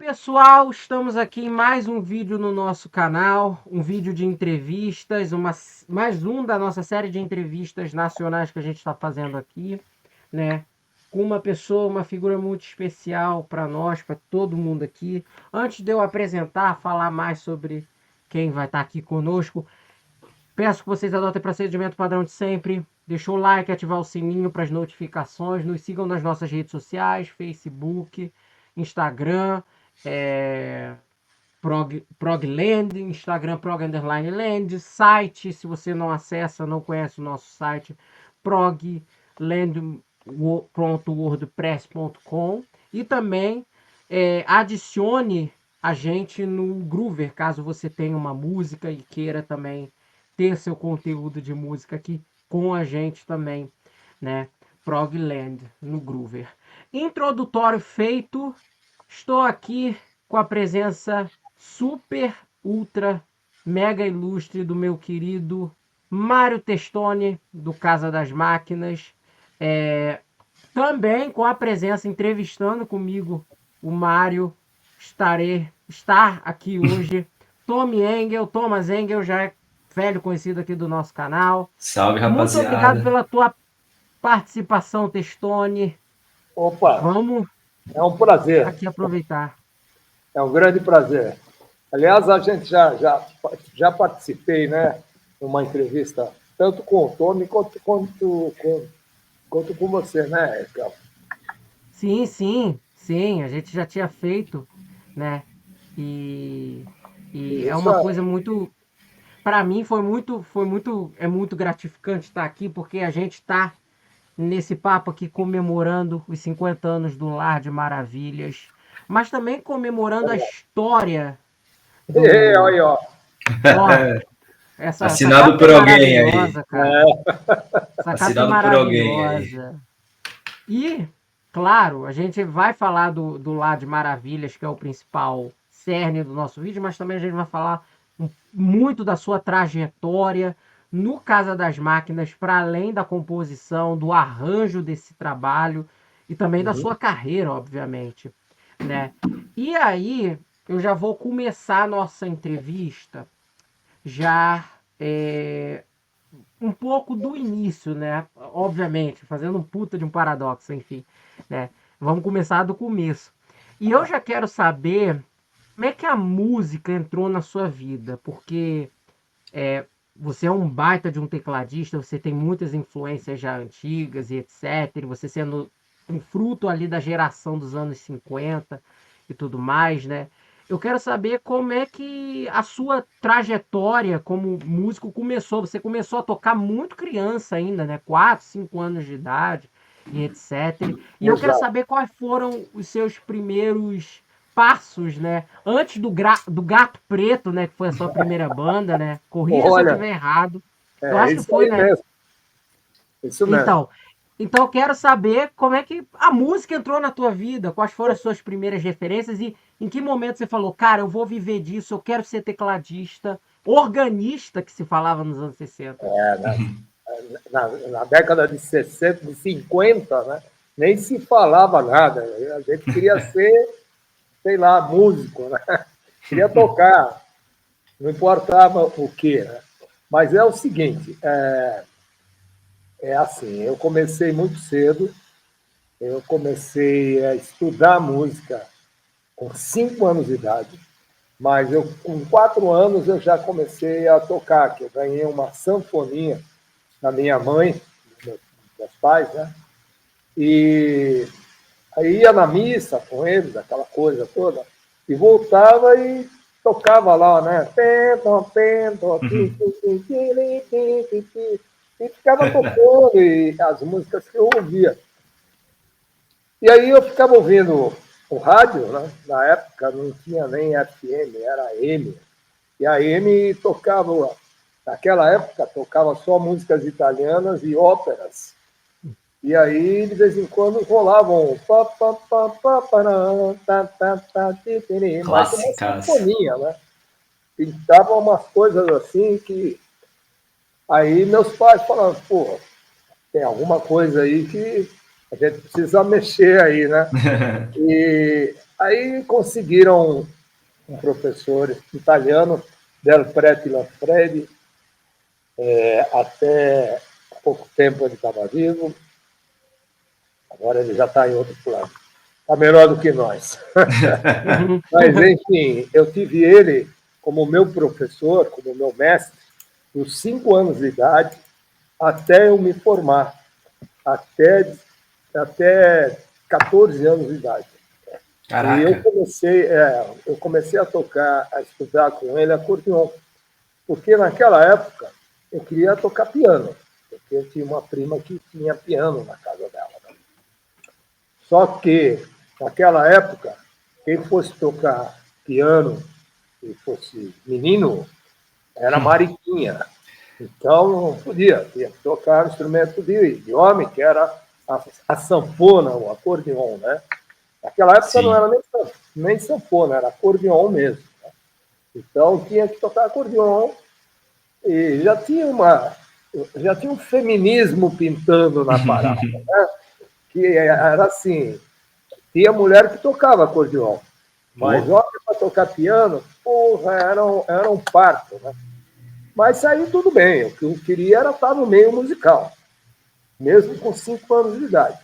pessoal, estamos aqui em mais um vídeo no nosso canal, um vídeo de entrevistas, mais um da nossa série de entrevistas nacionais que a gente está fazendo aqui, né? Com uma pessoa, uma figura muito especial para nós, para todo mundo aqui. Antes de eu apresentar, falar mais sobre quem vai estar aqui conosco, peço que vocês adotem o procedimento padrão de sempre. Deixa o like, ativar o sininho para as notificações. Nos sigam nas nossas redes sociais, Facebook, Instagram, Progland, Instagram Prog_Land, site, se você não acessa, não conhece o nosso site, progland.wordpress.com, e também adicione a gente no Groover, caso você tenha uma música e queira também ter seu conteúdo de música aqui com a gente também, né? Progland no Groover. Introdutório feito, estou aqui com a presença super, ultra, mega ilustre do meu querido Mário Testoni, do Casa das Máquinas. Também com a presença, entrevistando comigo, o Mário, estar aqui hoje, Thomas Engel, já é velho conhecido aqui do nosso canal. Salve, Muito rapaziada. obrigado pela tua participação, Testoni. Opa, Vamos é um prazer, aqui aproveitar. é um grande prazer. Aliás, a gente já participei, né, numa entrevista, tanto com o Tony quanto com você, né, Edgar? Sim, a gente já tinha feito, né? E é Isso uma coisa muito, para mim é muito gratificante estar aqui, porque a gente está nesse papo aqui comemorando os 50 anos do Lar de Maravilhas, mas também comemorando a história do, Olha, ó. ó, essa Assinado capa por é alguém aí. maravilhosa, cara. Essa capa é Assinado por alguém aí. maravilhosa. E, claro, a gente vai falar do Lar de Maravilhas, que é o principal cerne do nosso vídeo, mas também a gente vai falar muito da sua trajetória no Casa das Máquinas, para além da composição, do arranjo desse trabalho e também da sua carreira, obviamente, né? E aí, eu já vou começar a nossa entrevista já um pouco do início, né? Obviamente, fazendo um puta de um paradoxo, enfim, né? Vamos começar do começo. E eu já quero saber como é que a música entrou na sua vida, porque você é um baita de um tecladista, você tem muitas influências já antigas e etc. Você sendo um fruto ali da geração dos anos 50 e tudo mais, né? Eu quero saber como é que a sua trajetória como músico começou. Você começou a tocar muito criança ainda, né? 4, 5 anos de idade e etc. E eu quero Exato. saber quais foram os seus primeiros passos, né? Antes do Gato Preto, né? Que foi a sua primeira banda, né? Corrija se eu Olha, estiver errado. Eu é acho que isso foi, aí né? mesmo, isso mesmo. Então eu quero saber como é que a música entrou na tua vida, quais foram as suas primeiras referências e em que momento você falou, cara, eu vou viver disso, eu quero ser tecladista, organista, que se falava nos anos 60. Na década de 60, de 50, né, nem se falava nada. A gente queria ser, sei lá, músico, né? Queria tocar, não importava o quê, né? Mas é o seguinte, é assim, eu comecei muito cedo, eu comecei a estudar música com 5 anos de idade, mas eu, com 4 anos eu já comecei a tocar, que eu ganhei uma sanfoninha da minha mãe, dos meus pais, né? E aí ia na missa com eles, aquela coisa toda, e voltava e tocava lá, né? E ficava tocando e as músicas que eu ouvia. E aí eu ficava ouvindo o rádio, né? Na época não tinha nem FM, era M. E a M tocava, naquela época, tocava só músicas italianas e óperas. E aí, de vez em quando, rolavam mas uma Clássicas. sinfonia, né? Pintavam umas coisas assim que... Aí meus pais falavam, pô, tem alguma coisa aí que a gente precisa mexer aí, né? E Aí conseguiram um professor italiano, Del Preti Lanfredi, até há pouco tempo ele estava vivo, agora ele já está em outro plano. Está melhor do que nós. Mas, enfim, eu tive ele como meu professor, como meu mestre, dos 5 anos de idade até eu me formar, até 14 anos de idade. Caraca. E eu comecei a tocar, a estudar com ele acordeon, porque naquela época eu queria tocar piano, porque eu tinha uma prima que tinha piano na casa dela. Né? Só que, naquela época, quem fosse tocar piano e fosse menino, era mariquinha. Então, não podia, tinha que tocar um instrumento de homem, que era a sanfona, o acordeon, né? Naquela época Sim. não era nem sanfona, era acordeon mesmo. Né? Então, tinha que tocar acordeon e já tinha um feminismo pintando na parada, né? Que era assim, tinha mulher que tocava acordeon, mas homem para tocar piano, porra, era um parto, né? Mas aí tudo bem, o que eu queria era estar no meio musical, mesmo com 5 anos de idade.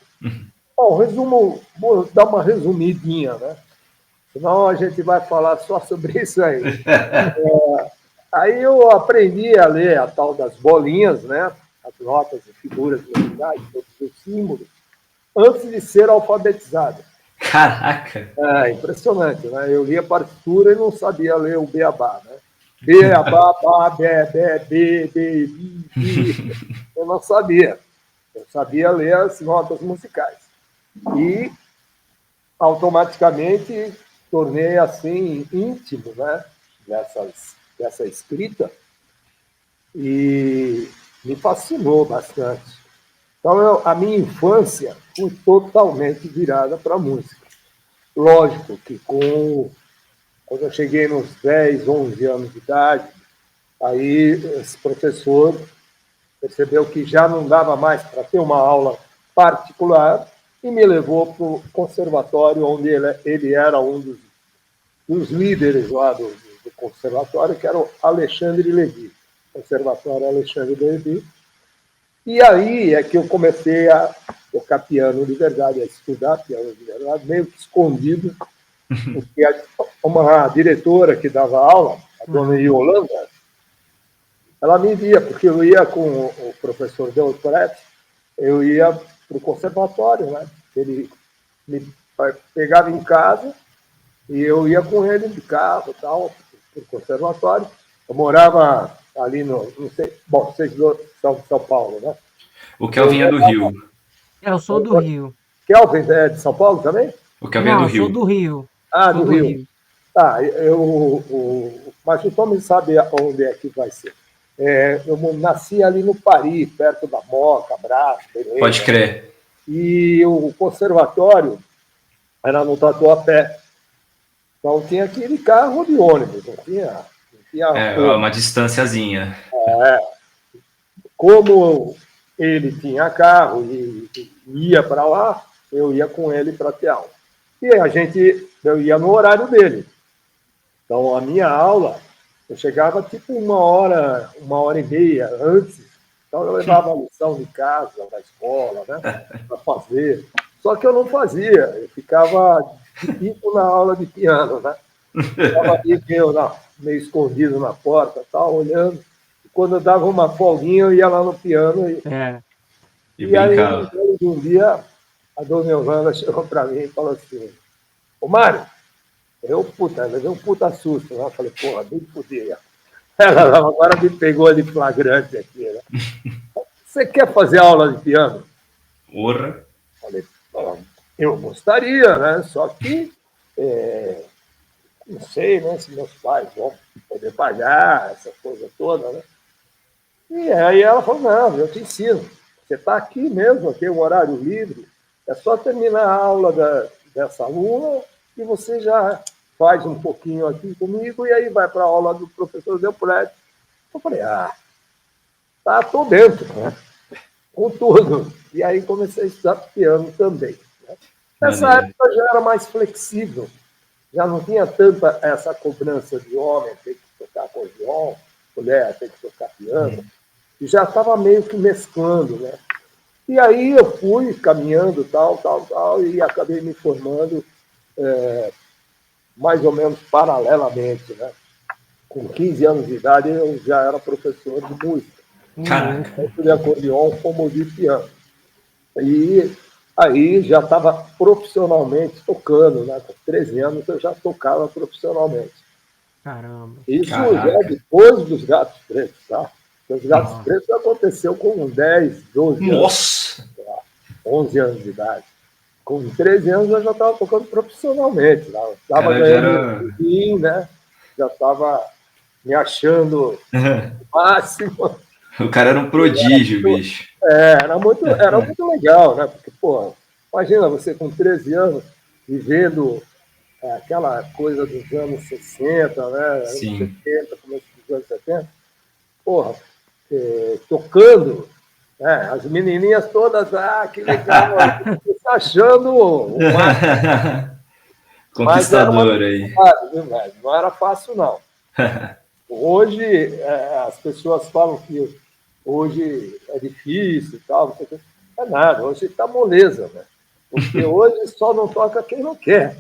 Bom, vou dar uma resumidinha, né? Senão a gente vai falar só sobre isso aí. Aí eu aprendi a ler a tal das bolinhas, né? As notas e figuras musicais, todos os símbolos, antes de ser alfabetizado. Caraca! É impressionante, né? Eu lia a partitura e não sabia ler o beabá, né? Beabá, bá, bé, bé, bê, bê, bi, bi. Eu não sabia. Eu sabia ler as notas musicais. E automaticamente tornei assim íntimo, né? Dessa escrita e me fascinou bastante. Então, a minha infância foi totalmente virada para a música. Lógico que quando eu cheguei nos 10, 11 anos de idade, aí esse professor percebeu que já não dava mais para ter uma aula particular e me levou para o conservatório, onde ele era um dos líderes lá do conservatório, que era o Alexandre Lévy, Conservatório Alexandre Lévy. E aí é que eu comecei a tocar piano de verdade, a estudar piano de verdade, meio que escondido, porque uma diretora que dava aula, a dona Yolanda, ela me via, porque eu ia com o professor Delpret, eu ia para o conservatório, né? Ele me pegava em casa e eu ia com ele de carro e tal, para o conservatório. Eu morava ali não sei, bom, vocês são de São Paulo, né? O Kelvin é do Rio. Eu sou do Rio. Kelvin é de São Paulo também? O Kelvin é Não, do eu sou Rio. do Rio. Ah, Sou do Rio. Tá, mas o Tom sabe onde é que vai ser. Eu nasci ali no Paris, perto da Moca, Brás, Belém. Pode crer. E o conservatório era no Tatuapé. Então tinha que ir de carro ou de ônibus, não tinha Uma distânciazinha. Como ele tinha carro e ia para lá, eu ia com ele para ter aula. E eu ia no horário dele. Então, a minha aula, eu chegava tipo uma hora e meia antes. Então, eu levava a lição de casa, da escola, né, para fazer. Só que eu não fazia, eu ficava tipo na aula de piano, né? Estava ali meio escondido na porta, tal, olhando. E quando eu dava uma folguinha, eu ia lá no piano. E Aí, brincava. um dia, a dona Yolanda chegou para mim e falou assim: Ô Mário, levei um puta susto. Né? Eu falei, porra, bem fudida. Ela agora me pegou de flagrante aqui. Né? Você quer fazer aula de piano? Porra. Falei, eu gostaria, né? Só que não sei, né, se meus pais vão poder pagar essa coisa toda, né? E aí ela falou, não, eu te ensino. Você está aqui mesmo, tem um horário livre, é só terminar a aula dessa aluna e você já faz um pouquinho aqui comigo e aí vai para a aula do professor Delpret. Eu falei, tô dentro, né? Com tudo. E aí comecei a estudar piano também. Né? Nessa época já era mais flexível, já não tinha tanta essa cobrança de homem ter que tocar acordeon, mulher ter que tocar piano, e já estava meio que mesclando, né? E aí eu fui caminhando, tal, e acabei me formando mais ou menos paralelamente, né? Com 15 anos de idade, eu já era professor de música, Caraca. tanto de acordeon como de piano. E aí já estava profissionalmente tocando, né? Com 13 anos eu já tocava profissionalmente. Caramba. Isso já Caraca. depois dos Gatos Pretos, tá? Os Gatos Nossa. Pretos aconteceu com 10, 12 anos, Nossa! 11 anos de idade. Com 13 anos eu já estava tocando profissionalmente. Né? O Estava cara já ganhando era. um né? Já estava me achando o máximo. O cara era um prodígio, bicho. Era muito legal, né? Porque, pô, imagina você com 13 anos vivendo aquela coisa dos anos 60, né? Anos Sim. 70, começo dos anos 70. Porra, tocando, né? As menininhas todas, que legal, você tá achando o máximo. Mas era uma Conquistador aí. dificuldade, viu, velho? Não era fácil, não. Hoje, as pessoas falam que hoje é difícil e tal, não sei o quê. É nada, hoje está moleza, né? Porque hoje só não toca quem não quer.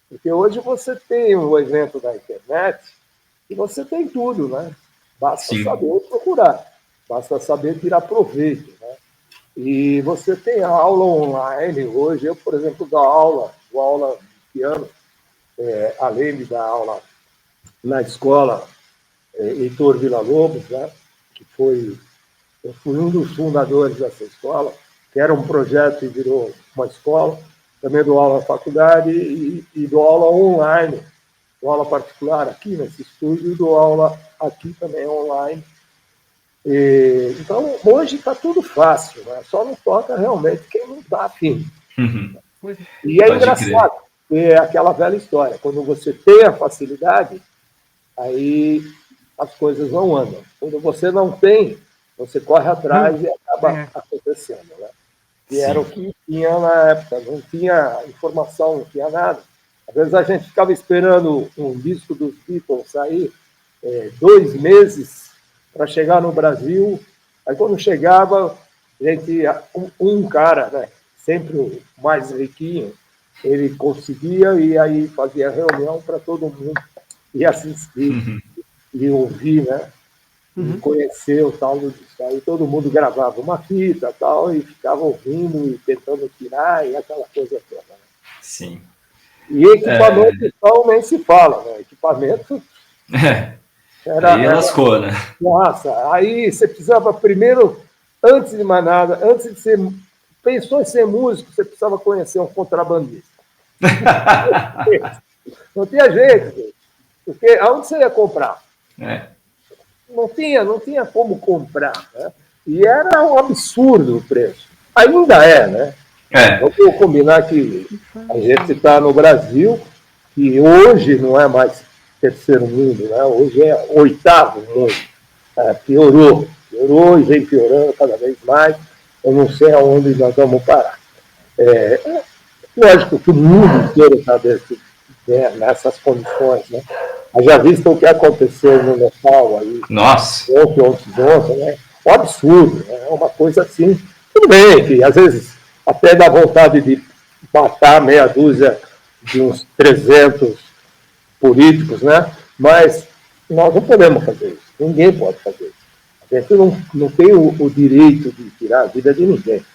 Porque hoje você tem o evento da internet e você tem tudo, né? Basta Sim. saber procurar, basta saber tirar proveito, né? E você tem aula online hoje. Eu, por exemplo, dou aula de piano, além de dar aula na escola Heitor Villa-Lobos, né? Eu fui um dos fundadores dessa escola, que era um projeto e virou uma escola. Também dou aula na faculdade e dou aula online, dou aula particular aqui nesse estúdio e dou aula aqui também online. Então, hoje está tudo fácil, né? Só não toca realmente quem não está afim. Pois é. E é Pode crer. engraçado, é aquela velha história, quando você tem a facilidade, aí as coisas não andam. Quando você não tem, você corre atrás e acaba É. acontecendo, né? E era o Sim. que tinha na época, não tinha informação, não tinha nada. Às vezes a gente ficava esperando um disco dos Beatles sair 2 meses para chegar no Brasil. Aí quando chegava, a gente, um cara, né, sempre o mais riquinho, ele conseguia e aí fazia reunião para todo mundo e assistir e ouvir, né? E Uhum. conhecer o tal do disco. Aí todo mundo gravava uma fita tal, e ficava ouvindo e tentando tirar e aquela coisa toda. Né? Sim. E equipamento, então, nem se fala. Né? Equipamento Aí era. lascou, né? Nossa, aí você precisava primeiro, antes de mais nada, antes de ser. Pensou em ser músico, você precisava conhecer um contrabandista. Não tinha jeito, gente. Porque aonde você ia comprar? É. Não tinha como comprar. Né? E era um absurdo o preço. Ainda é, né? É. Vamos combinar que a gente está no Brasil, que hoje não é mais terceiro mundo, né? Hoje é oitavo mundo. Piorou e vem piorando cada vez mais. Eu não sei aonde nós vamos parar. Lógico que o mundo inteiro está nessas condições. Né? Já visto o que aconteceu no Nepal aí, Nossa. ontem, né? Um absurdo, né? É uma coisa assim. Tudo bem, que às vezes até dá vontade de matar meia dúzia de uns 300 políticos, né? Mas nós não podemos fazer isso. Ninguém pode fazer isso. A gente não tem o direito de tirar a vida de ninguém.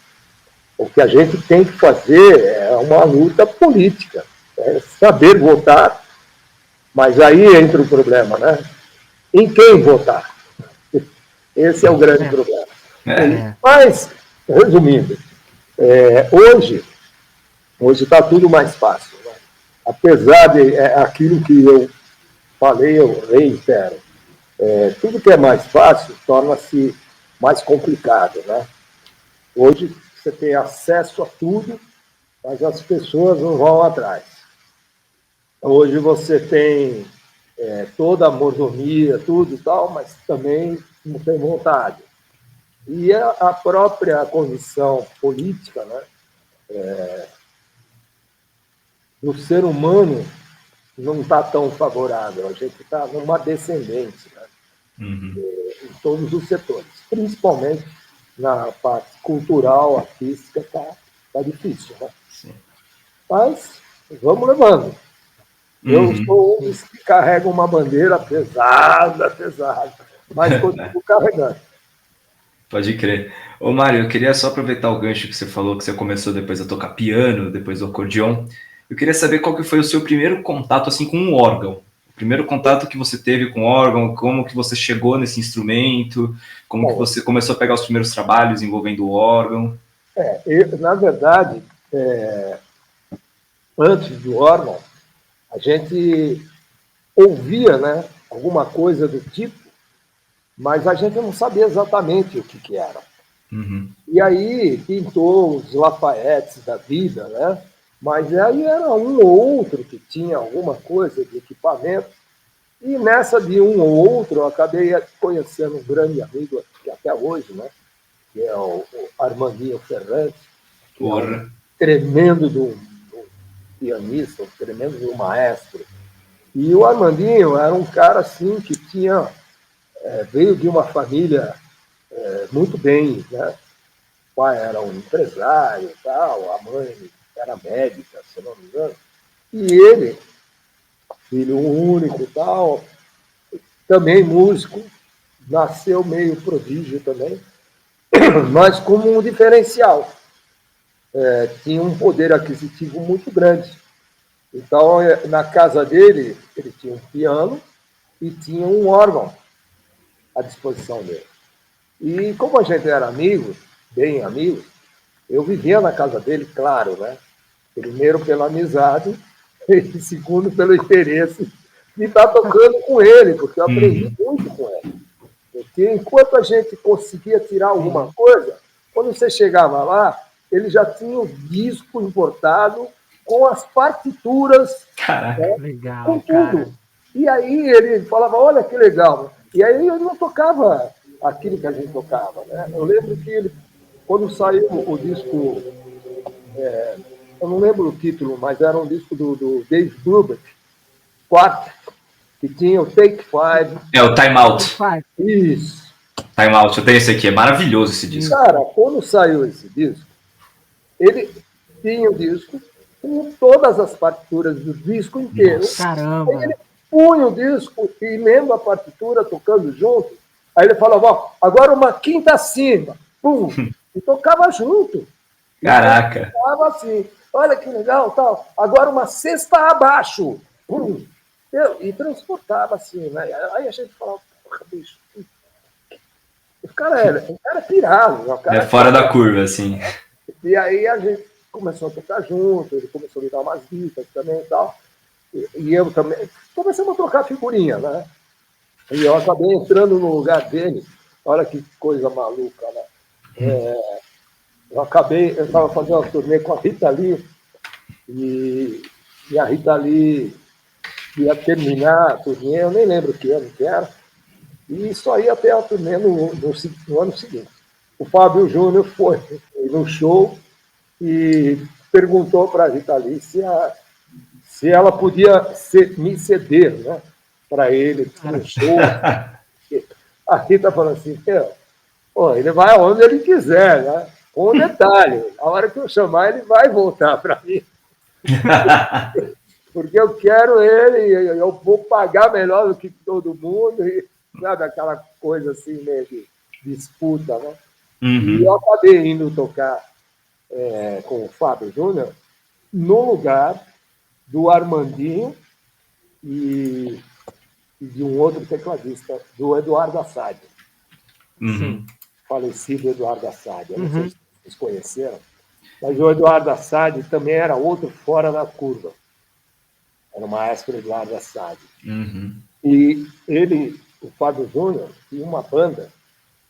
O que a gente tem que fazer é uma luta política, é saber votar, mas aí entra o problema, né? Em quem votar? Esse é o grande problema. É. Mas, resumindo, hoje está tudo mais fácil. Né? Apesar de aquilo que eu falei, eu reitero, tudo que é mais fácil torna-se mais complicado. Né? Hoje você tem acesso a tudo, mas as pessoas não vão atrás. Hoje você tem toda a mordomia, tudo e tal, mas também não tem vontade. E a própria condição política, né, do ser humano não está tão favorável. A gente está numa descendente, né? Em todos os setores, principalmente na parte cultural, artística, tá difícil, né? Sim. Mas vamos levando. Eu sou um dos que carrega uma bandeira pesada, mas continuo carregando. Pode crer. Ô, Mário, eu queria só aproveitar o gancho que você falou, que você começou depois a tocar piano, depois o acordeon. Eu queria saber qual que foi o seu primeiro contato, assim, com um órgão. O primeiro contato que você teve com o órgão, como que você chegou nesse instrumento, como que você começou a pegar os primeiros trabalhos envolvendo o órgão. Na verdade, antes do órgão, a gente ouvia, né, alguma coisa do tipo, mas a gente não sabia exatamente o que era. E aí pintou os Lafayettes da vida, né? Mas aí era um ou outro que tinha alguma coisa de equipamento. E nessa de um ou outro, eu acabei conhecendo um grande amigo, que até hoje, né? Que é o Armandinho Ferrantes, que é um tremendo do pianista, um tremendo do maestro. E o Armandinho era um cara assim que veio de uma família muito bem, né? O pai era um empresário, tal, a mãe era médica, se não me engano. E ele, filho único, tal, também músico, nasceu meio prodígio também, mas como um diferencial. Tinha um poder aquisitivo muito grande. Então, na casa dele, ele tinha um piano e tinha um órgão à disposição dele. E como a gente era amigo, bem amigo, eu vivia na casa dele, claro, né? Primeiro pela amizade e segundo pelo interesse de estar tocando com ele, porque eu aprendi muito com ele. Porque enquanto a gente conseguia tirar alguma coisa, quando você chegava lá, ele já tinha o disco importado com as partituras, né? Legal, com tudo. cara. E aí ele falava, olha que legal. E aí eu não tocava aquilo que a gente tocava, né? Eu lembro que ele, quando saiu o disco, eu não lembro o título, mas era um disco do Dave Brubeck, quarto, que tinha o Take Five. É o Time Out. Isso. Time Out, eu tenho esse aqui, é maravilhoso esse disco. Cara, quando saiu esse disco, ele tinha o disco com todas as partituras do disco inteiro. Caramba! Aí ele punha o disco e lendo a partitura, tocando junto. Aí ele falava, ó, agora uma quinta acima. Pum! E tocava junto. Caraca! Tocava assim, olha que legal, tal. Agora uma sexta abaixo. Pum! E transportava assim, né? Aí a gente falava, porra, bicho. O cara é pirado. O cara fora da curva, assim. E aí a gente começou a tocar junto, ele começou a me dar umas dicas também e tal. E eu também. Começamos a trocar figurinha, né? E eu acabei entrando no lugar dele. Olha que coisa maluca, né? Eu estava fazendo uma turnê com a Rita Lee, e a Rita Lee ia terminar a turnê, eu nem lembro que ano que era, e só ia ter a turnê no ano seguinte. O Fábio Júnior foi no show e perguntou para a Rita Lee se ela podia me ceder, né, para ele no show. A Rita falou assim, ele vai aonde ele quiser, né? Com um detalhe, a hora que eu chamar, ele vai voltar para mim. Porque eu quero ele, eu vou pagar melhor do que todo mundo, e sabe, aquela coisa assim, meio de disputa, né? E eu acabei indo tocar com o Fábio Júnior no lugar do Armandinho e de um outro tecladista, do Eduardo Assad. Sim. Falecido Eduardo Assad. Eu não sei se vocês conheceram, mas o Eduardo Assad também era outro fora da curva. Era o maestro Eduardo Assad. E ele, o Fábio Júnior, tinha uma banda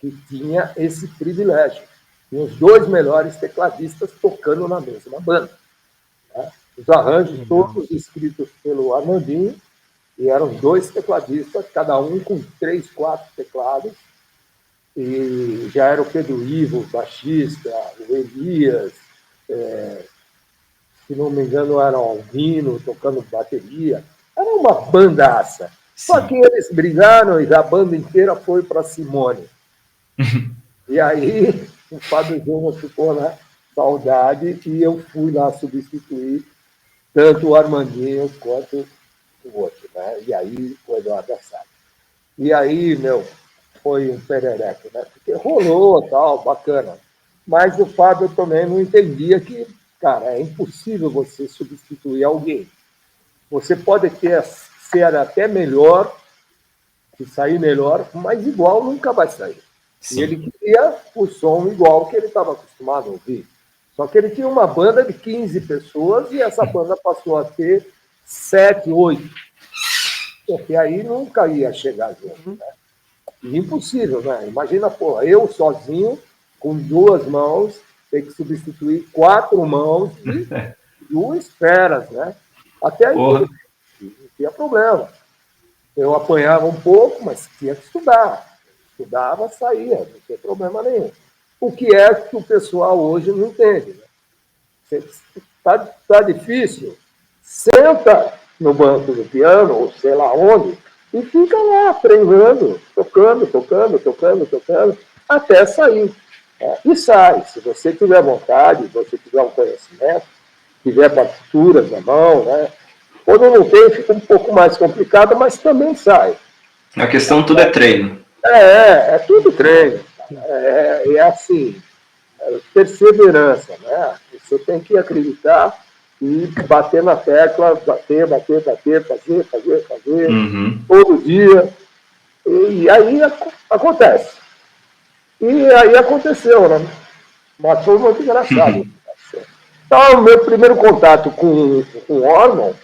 que tinha esse privilégio. Tinha os dois melhores tecladistas tocando na mesma banda. Né? Os arranjos todos escritos pelo Armandinho, e eram dois tecladistas, cada um com 3, 4 teclados, e já era o Pedro Ivo, baixista, o Elias, se não me engano era o Albino tocando bateria. Era uma bandaça. Só que eles brigaram e a banda inteira foi para Simone. E aí o Fábio Júnior ficou na saudade e eu fui lá substituir tanto o Armandinho quanto o outro, né? E aí o Eduardo Assad. E aí, foi um perereco, né? Porque rolou, tal, bacana. Mas o Fábio também não entendia que, cara, é impossível você substituir alguém. Você pode ser até melhor, sair melhor, mas igual nunca vai sair. Sim. E ele queria o som igual que ele estava acostumado a ouvir. Só que ele tinha uma banda de 15 pessoas e essa banda passou a ter 7, 8. Porque aí nunca ia chegar junto, né? E impossível, né? Imagina, pô, eu sozinho, com 2 mãos, ter que substituir 4 mãos e 2 feras, né? Até aí não tinha problema. Eu apanhava um pouco, mas tinha que estudar. Estudava, saía, não tem problema nenhum. O que é que o pessoal hoje não entende, né? Tá difícil? Senta no banco do piano, ou sei lá onde, e fica lá treinando, tocando, até sair. E sai. Se você tiver vontade, se você tiver um conhecimento, tiver partituras na mão, né? Quando não tem, fica um pouco mais complicado, mas também sai. A questão tudo é treino. É tudo treino. É assim, perseverança, né? Você tem que acreditar e bater na tecla, bater, fazer, todo dia. E aí acontece. E aí aconteceu, né? Mas foi muito engraçado. Então, o meu primeiro contato com o órgão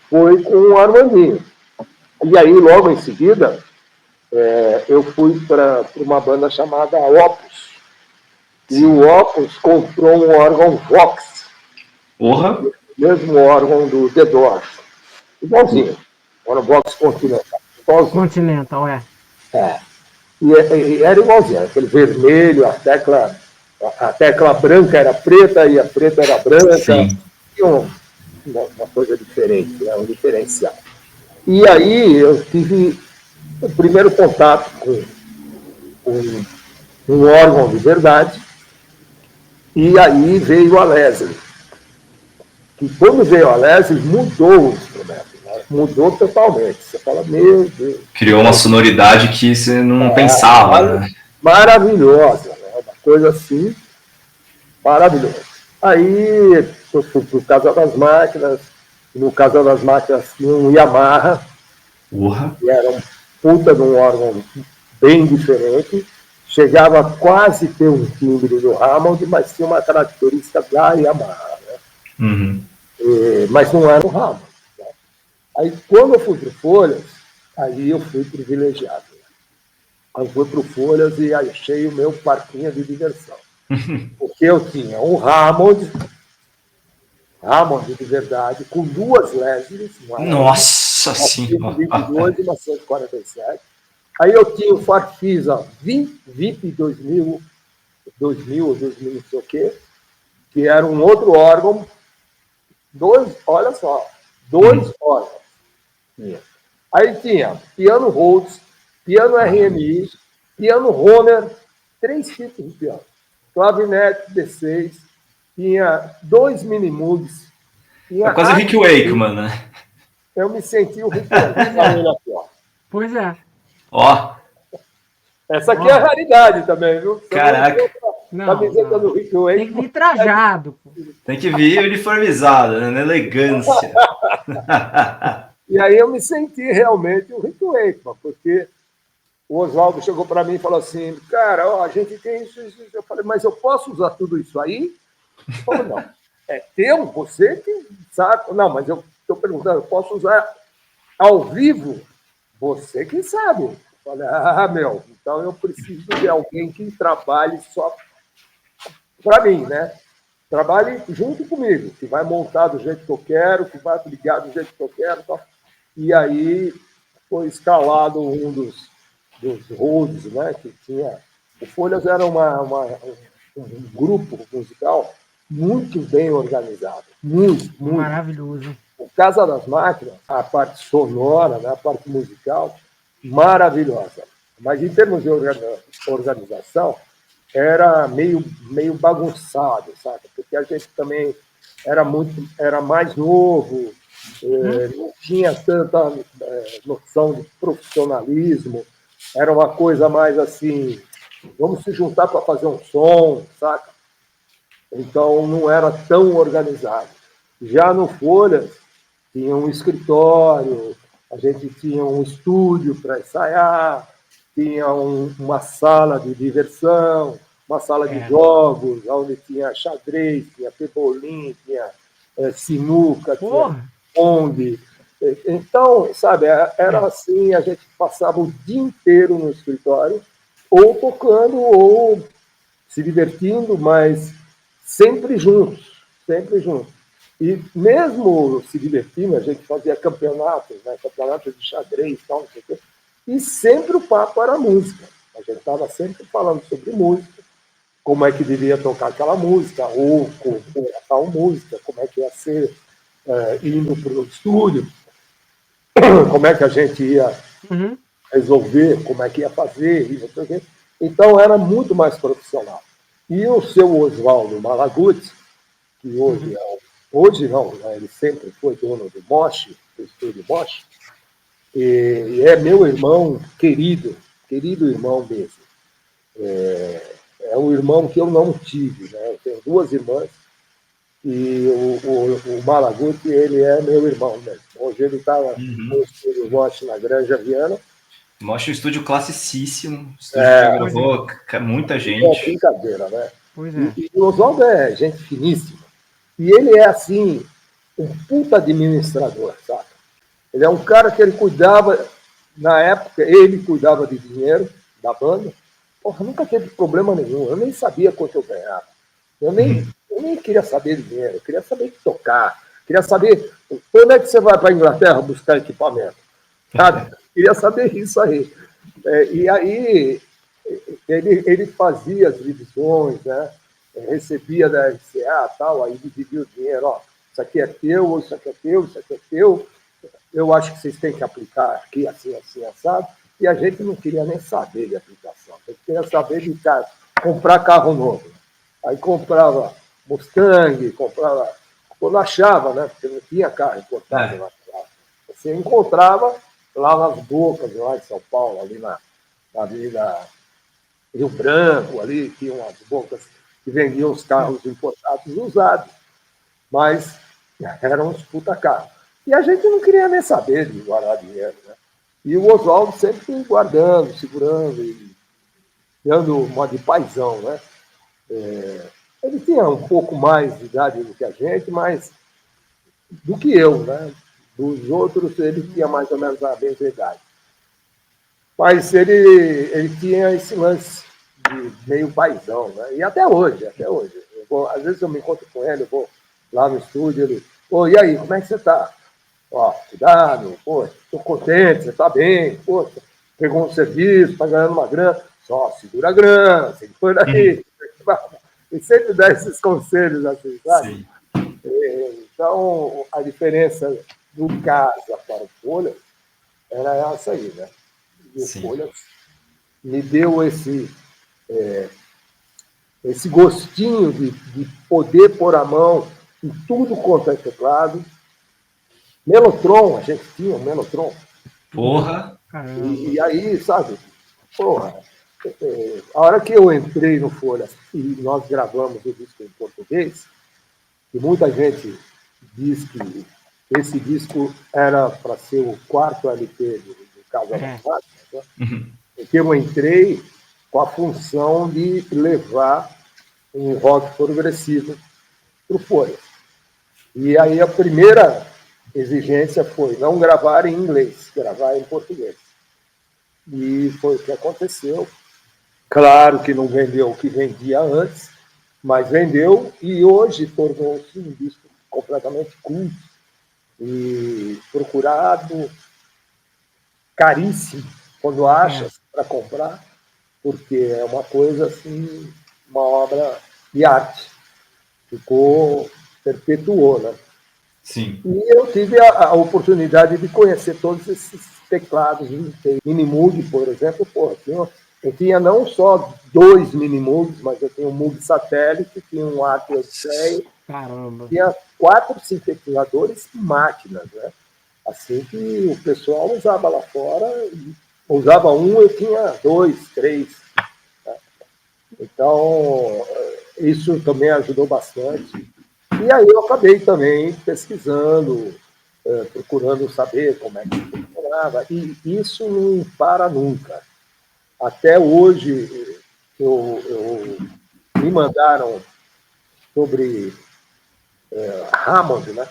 foi com o Armandinho. E aí, logo em seguida, eu fui para uma banda chamada Opus. E o Opus comprou um órgão Vox. Porra! Mesmo órgão do The Doors. Igualzinho. Órgão Vox Continental. Igualzinho. Continental, E era igualzinho. Aquele vermelho, a tecla branca era preta e a preta era branca. Sim. E uma coisa diferente, um diferencial. E aí eu tive o primeiro contato com um órgão de verdade, e aí veio a Leslie. E quando veio a Leslie, mudou o instrumento, né? Mudou totalmente. Você fala, meu Deus. Criou uma sonoridade que você não pensava, né? Maravilhosa, né? Uma coisa assim, maravilhosa. Aí eu fui para o Casa das Máquinas, no Casa das Máquinas tinha um Yamaha, que era um puta de um órgão bem diferente, chegava a quase ter um timbre do Hammond, mas tinha uma característica da Yamaha, né? Mas não era o Hammond, né? Aí quando eu fui para o Folhas, aí eu fui privilegiado, né? Aí eu fui para o Folhas e achei o meu parquinho de diversão. Porque eu tinha um Hammond de verdade, com 2 Leslies. Nossa Senhora! 22 e uma 147. Aí eu tinha o Farfisa VIP 2000 ou 2000 não sei o quê, que era um outro órgão. Olha só, 2 órgãos. Aí tinha piano Rhodes, piano RMI, piano Homer, 3 tipos de piano. Clavinete D6, tinha 2 mini-moogs. É quase o Rick Wakeman, né? Eu me senti o Rick Wakeman. Pois é. Ó. Essa aqui é a raridade também, viu? Caraca. Camiseta do Rick Wakeman. Tem que vir trajado. Tem que vir uniformizado, né? Na elegância. E aí eu me senti realmente o Rick Wakeman, porque o Oswaldo chegou para mim e falou assim, cara, ó, a gente tem isso. Eu falei, mas eu posso usar tudo isso aí? Ele falou, não. É teu, você que sabe. Não, mas eu estou perguntando, eu posso usar ao vivo? Você que sabe. Eu falei, então eu preciso de alguém que trabalhe só para mim, né? Trabalhe junto comigo, que vai montar do jeito que eu quero, que vai ligar do jeito que eu quero. Tá? E aí foi escalado um dos Rhodes, né? Que tinha. O Folhas era um grupo musical muito bem organizado. Muito. Maravilhoso. o Casa das Máquinas, a parte sonora, né, a parte musical, maravilhosa. Mas em termos de organização, era meio bagunçado, sabe? Porque a gente também era mais novo, não tinha tanta noção de profissionalismo, era uma coisa mais assim, vamos se juntar para fazer um som, saca? Então não era tão organizado. Já no Folhas, tinha um escritório, a gente tinha um estúdio para ensaiar, tinha uma sala de diversão, uma sala de jogos, onde tinha xadrez, tinha pebolim, tinha sinuca, tinha Porra! pong. Então, sabe, era assim, a gente passava o dia inteiro no escritório, ou tocando, ou se divertindo, mas sempre juntos, sempre juntos. E mesmo se divertindo, a gente fazia campeonatos, né? Campeonatos de xadrez, tal, não sei o quê, e sempre o papo era música. A gente estava sempre falando sobre música, como é que devia tocar aquela música, ou com tal música, como é que ia ser indo para o estúdio, como é que a gente ia resolver, como é que ia fazer, e não sei o quê. Então era muito mais profissional. E o seu Oswaldo Malaguti, que hoje hoje não, né? Ele sempre foi dono do Mosh, do estúdio Mosh, e é meu irmão querido, querido irmão mesmo. É um irmão que eu não tive, né? Eu tenho duas irmãs, e o Malaguti, ele é meu irmão mesmo. Hoje ele está no estúdio Mosh na Granja Viana. Mostra um estúdio classicíssimo, estúdio que já gravou muita gente. É brincadeira, né? Pois é. E o Oswaldo é gente finíssima. E ele é, assim, um puta administrador, sabe? Ele é um cara que ele cuidava, na época, ele cuidava de dinheiro da banda. Porra, nunca teve problema nenhum. Eu nem sabia quanto eu ganhava. Eu nem queria saber de dinheiro. Eu queria saber de tocar. Queria saber quando é que você vai para a Inglaterra buscar equipamento. Sabe? Queria saber isso aí. E aí ele fazia as divisões, né? Recebia da RCA e tal, aí dividia o dinheiro, ó, isso aqui é teu, isso aqui é teu, isso aqui é teu, eu acho que vocês têm que aplicar aqui, assim, assim, assado, e a gente não queria nem saber de aplicação, a gente queria saber de comprar carro novo. Aí comprava Mustang, comprava, quando achava, né? Porque não tinha carro importado lá. Você encontrava lá nas bocas, lá de São Paulo, ali na Avenida Rio Branco, ali, tinha umas bocas que vendiam os carros importados usados, mas eram uns puta carros. E a gente não queria nem saber de guardar dinheiro, né? E o Oswaldo sempre guardando, segurando, e dando uma de paizão, né? Ele tinha um pouco mais de idade do que a gente, mas do que eu, né? Dos outros, ele tinha mais ou menos a mesma idade. Mas ele tinha esse lance de meio paizão, né? E até hoje, até hoje. Às vezes eu me encontro com ele, eu vou lá no estúdio, ele, pô, e aí, como é que você tá? Ó, cuidado, pô, tô contente, você tá bem, pô, pegou um serviço, tá ganhando uma grana, só segura a grana, segura por aí. E sempre dá esses conselhos assim, sabe? Sim. Então, a diferença do Casa para o Folha era essa aí, né? E o Folha me deu esse gostinho de poder pôr a mão em tudo quanto é teclado. Melotron, a gente tinha um Melotron. Porra! E aí, sabe, porra, a hora que eu entrei no Folha e nós gravamos o disco em português, e muita gente diz que esse disco era para ser o quarto LP do Casa das Máquinas, né? Porque eu entrei com a função de levar um rock progressivo para o Folha. E aí a primeira exigência foi não gravar em inglês, gravar em português. E foi o que aconteceu. Claro que não vendeu o que vendia antes, mas vendeu e hoje tornou-se um disco completamente culto e procurado, caríssimo, quando achas para comprar, porque é uma coisa assim, uma obra de arte. Perpetuou, né? Sim. E eu tive a oportunidade de conhecer todos esses teclados. Minimoog, por exemplo, eu tinha não só 2 Minimoogs, mas eu tinha um Moog satélite, tinha um Arc Odisseia, Caramba. tinha 4 sintetizadores e máquinas, né? Assim que o pessoal usava lá fora, usava um, eu tinha 2, 3. Né? Então, isso também ajudou bastante. E aí eu acabei também pesquisando, procurando saber como é que funcionava. E isso não para nunca. Até hoje, me mandaram sobre Hammond, né?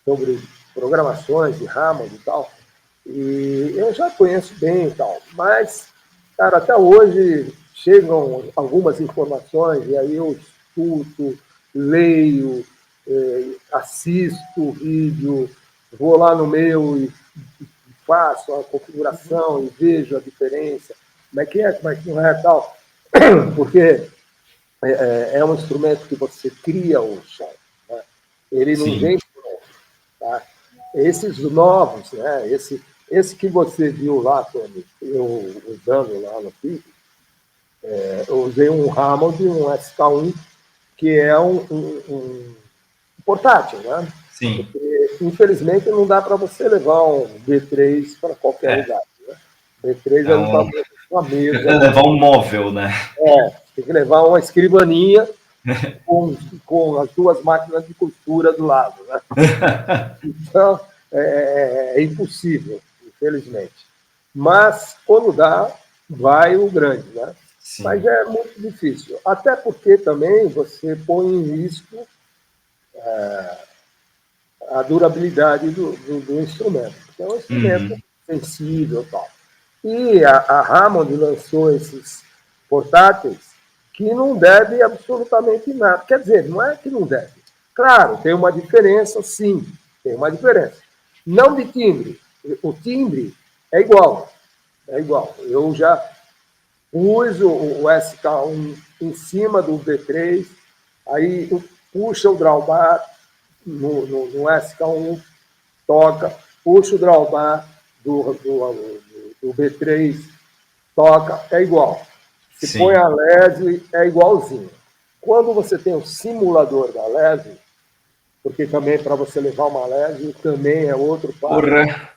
Sobre programações de Hammond e tal. E eu já conheço bem e tal. Mas, cara, até hoje chegam algumas informações e aí eu escuto, leio, assisto o vídeo, vou lá no meu e faço a configuração e vejo a diferença, como é que não é tal. Porque é um instrumento que você cria o som. Né? Ele não Sim. vem pronto. Tá? Esses novos, né? Esse que você viu lá, Tony, eu usando lá no FIC, eu usei um Hammond, um SK1, que é um portátil, né? Sim. Porque, infelizmente, não dá para você levar um B3 para qualquer É. lugar. Né? B3 É é do um... tamanho de uma mesa. levar um móvel, né? Tem que levar uma escrivaninha com as 2 máquinas de costura do lado. Né? Então, é impossível, infelizmente. Mas, quando dá, vai o grande. Né? Mas Sim. é muito difícil. Até porque também você põe em risco a durabilidade do instrumento. Porque é um instrumento Uhum. sensível e tal. E a Hammond lançou esses portáteis que não deve absolutamente nada. Quer dizer, não é que não deve. Claro, tem uma diferença, sim, tem uma diferença. Não de timbre. O timbre é igual. É igual. Eu já pus o SK1 em cima do V3, aí puxa o drawbar no SK1, toca, puxa o drawbar do B3, toca, é igual. Se põe Sim. a Leslie, é igualzinho. Quando você tem o simulador da Leslie, porque também para você levar uma Leslie também é outro passo, Porra.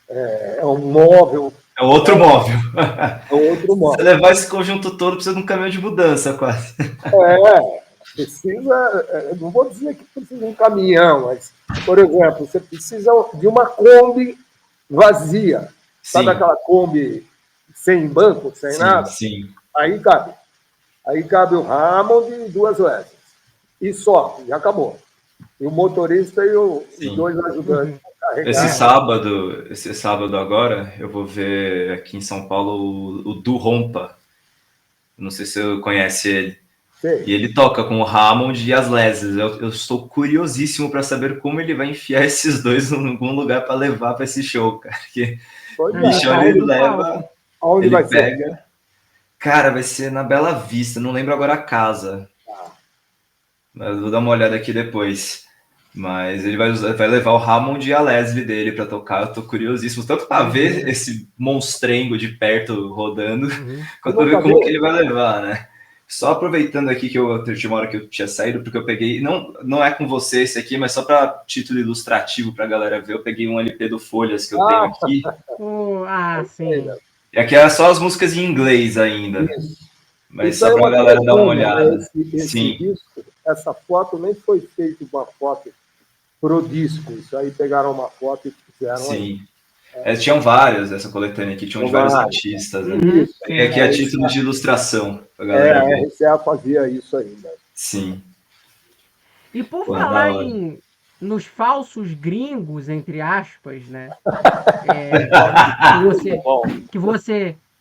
é um móvel, É outro móvel. é outro Se móvel. levar esse conjunto todo, precisa de um caminhão de mudança, quase. Precisa, não vou dizer que precisa de um caminhão, mas, por exemplo, você precisa de uma Kombi vazia. Sabe Sim. aquela Kombi sem banco, sem Sim, nada? sim. Aí cabe. Aí cabe o Hammond e 2 Leslie's. E só, já acabou. E o motorista e Sim. 2 ajudantes Uhum. para Esse carregar. sábado, agora, eu vou ver aqui em São Paulo o Du Rompa. Não sei se você conhece ele. Sei. E ele toca com o Hammond e as Leslies. Eu estou curiosíssimo para saber como ele vai enfiar esses dois em algum lugar para levar para esse show, cara. Porque Pois o No bichão detalhe ele do palco. leva, Aonde ele vai ser? pega. Cara, vai ser na Bela Vista, não lembro agora a casa. Mas vou dar uma olhada aqui depois. Mas ele vai levar o Hammond e a Leslie dele para tocar. Eu tô curiosíssimo, tanto para ver Uhum. esse monstrengo de perto rodando, Uhum. Tu quanto para ver nunca como que viu? ele vai levar, né? Só aproveitando aqui que eu tinha uma hora que eu tinha saído, porque eu peguei, não é com você esse aqui, mas só para título ilustrativo para a galera ver, eu peguei um LP do Folhas que eu tenho Ah, aqui. Sim. E aqui é só as músicas em inglês ainda, isso. mas Isso só aí é para a uma galera dar uma coletânea, né? olhada. Esse Sim, disco, essa foto nem foi feita uma foto pro disco. Isso aí pegaram uma foto e fizeram aí. sim. Tinham vários essa coletânea aqui, tinham Então, de vários artistas, né? Uhum. isso. E Sim. aqui é a título de ilustração, pra galera A ver. RCA fazia isso aí, né? Sim. E por Porra, da falar hora. nos falsos gringos, entre aspas, né? Que você, Bom,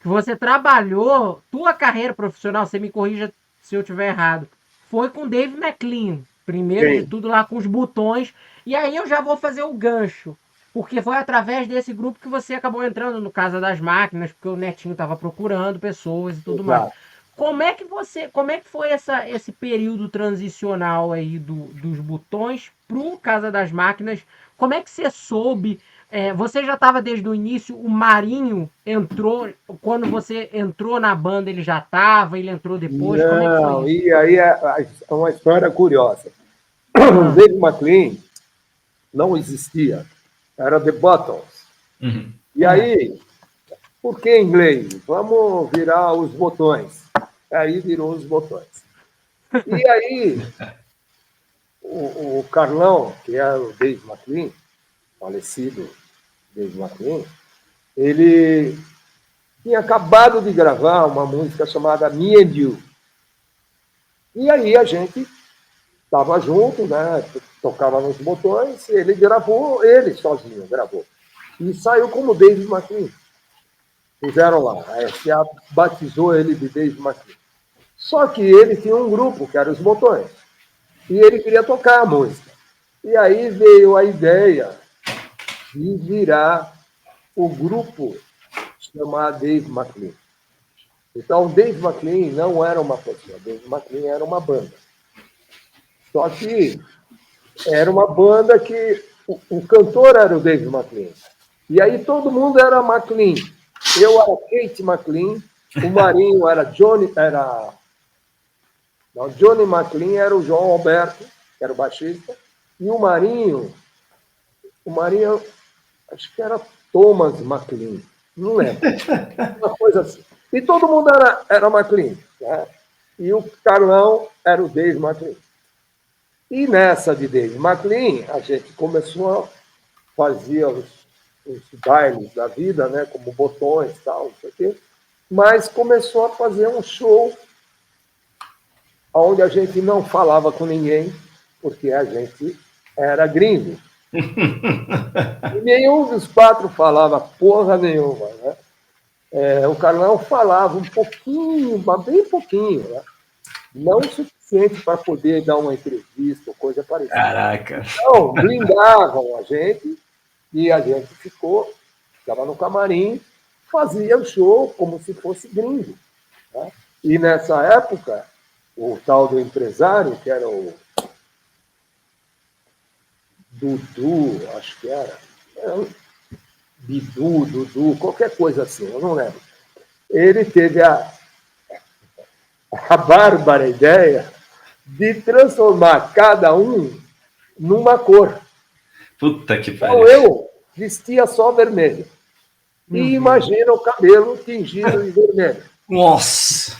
que você trabalhou, tua carreira profissional, você me corrija se eu estiver errado, foi com Dave McLean, primeiro de sim, tudo lá com os botões, e aí eu já vou fazer o gancho, porque foi através desse grupo que você acabou entrando no Casa das Máquinas, porque o Netinho estava procurando pessoas e tudo mais. exato. como é que foi esse período transicional aí dos Botões pro Casa das Máquinas? Como é que você soube? Você já estava desde o início, o Marinho entrou, quando você entrou na banda ele já estava, ele entrou depois, como é que Não, foi isso? e aí é uma história curiosa. O Ah, Dave McLean não existia, era The Buttons. Uhum. E aí, por que inglês? Vamos virar os botões. Aí virou os botões. E aí, o Carlão, que é o Dave McLean, falecido Dave McLean, ele tinha acabado de gravar uma música chamada Me and You. E aí a gente estava junto, né? Tocava nos botões, ele gravou, ele sozinho gravou. E saiu como Dave McLean. Puseram lá, a RCA batizou ele de Dave McLean. Só que ele tinha um grupo, que era os Botões, e ele queria tocar a música. E aí veio a ideia de virar o grupo chamado Dave McLean. Então, Dave McLean não era uma pessoa, Dave McLean era uma banda. Só que era uma banda que o cantor era o Dave McLean. E aí todo mundo era McLean. Eu era Kate McLean, o Marinho era Johnny, não, Johnny McLean era o João Alberto, que era o baixista, e o Marinho acho que era Thomas McLean, não lembro, uma coisa assim. E todo mundo era McLean, né? E o Carlão era o Dave McLean. E nessa de Dave McLean, a gente começou a fazer os bailes da vida, né, como Botões e tal, não sei o quê, mas começou a fazer um show onde a gente não falava com ninguém, porque a gente era gringo. E nenhum dos quatro falava porra nenhuma, né? O Carlão falava um pouquinho, mas bem pouquinho, né? Não o suficiente para poder dar uma entrevista ou coisa parecida. Caraca. Então, blindavam a gente e a gente ficava no camarim, fazia o show como se fosse gringo, né? E nessa época, o tal do empresário, que era o Dudu, acho que era Bidu, Dudu, qualquer coisa assim, eu não lembro. Ele teve a bárbara ideia de transformar cada um numa cor. Puta que Então pariu. eu vestia só vermelho. Meu E Deus. imagina o cabelo tingido de vermelho. Nossa.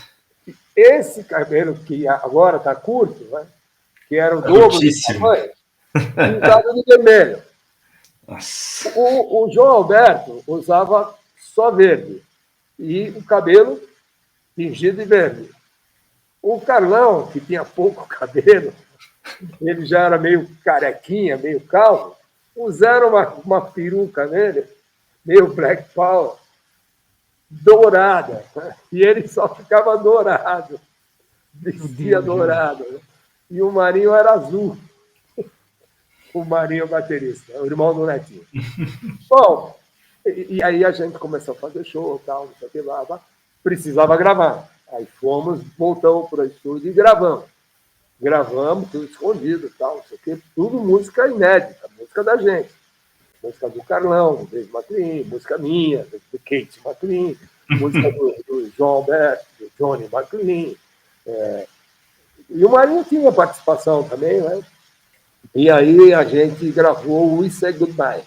Esse cabelo que agora está curto, né? Que era o dobro do Curtíssimo. tamanho, pintado de vermelho. Nossa. O João Alberto usava só verde e o cabelo tingido de verde. O Carlão, que tinha pouco cabelo, ele já era meio carequinha, meio calvo, usaram uma peruca nele, meio black power, dourada, né? E ele só ficava dourado, vestia dourado, né? E o Marinho era azul. O Marinho baterista, o irmão do Netinho. Bom, e aí a gente começou a fazer show e tal, não sei o que lá. Precisava gravar. Aí voltamos para o estúdio e gravamos. Gravamos, tudo escondido e tal, não sei o que. Tudo música inédita, música da gente. Música do Carlão, do Dave McLean, música minha, do Kate McLean, música do João Alberto, do Johnny McLean. E o Marinho tinha participação também, né? E aí a gente gravou o We Say Goodbye,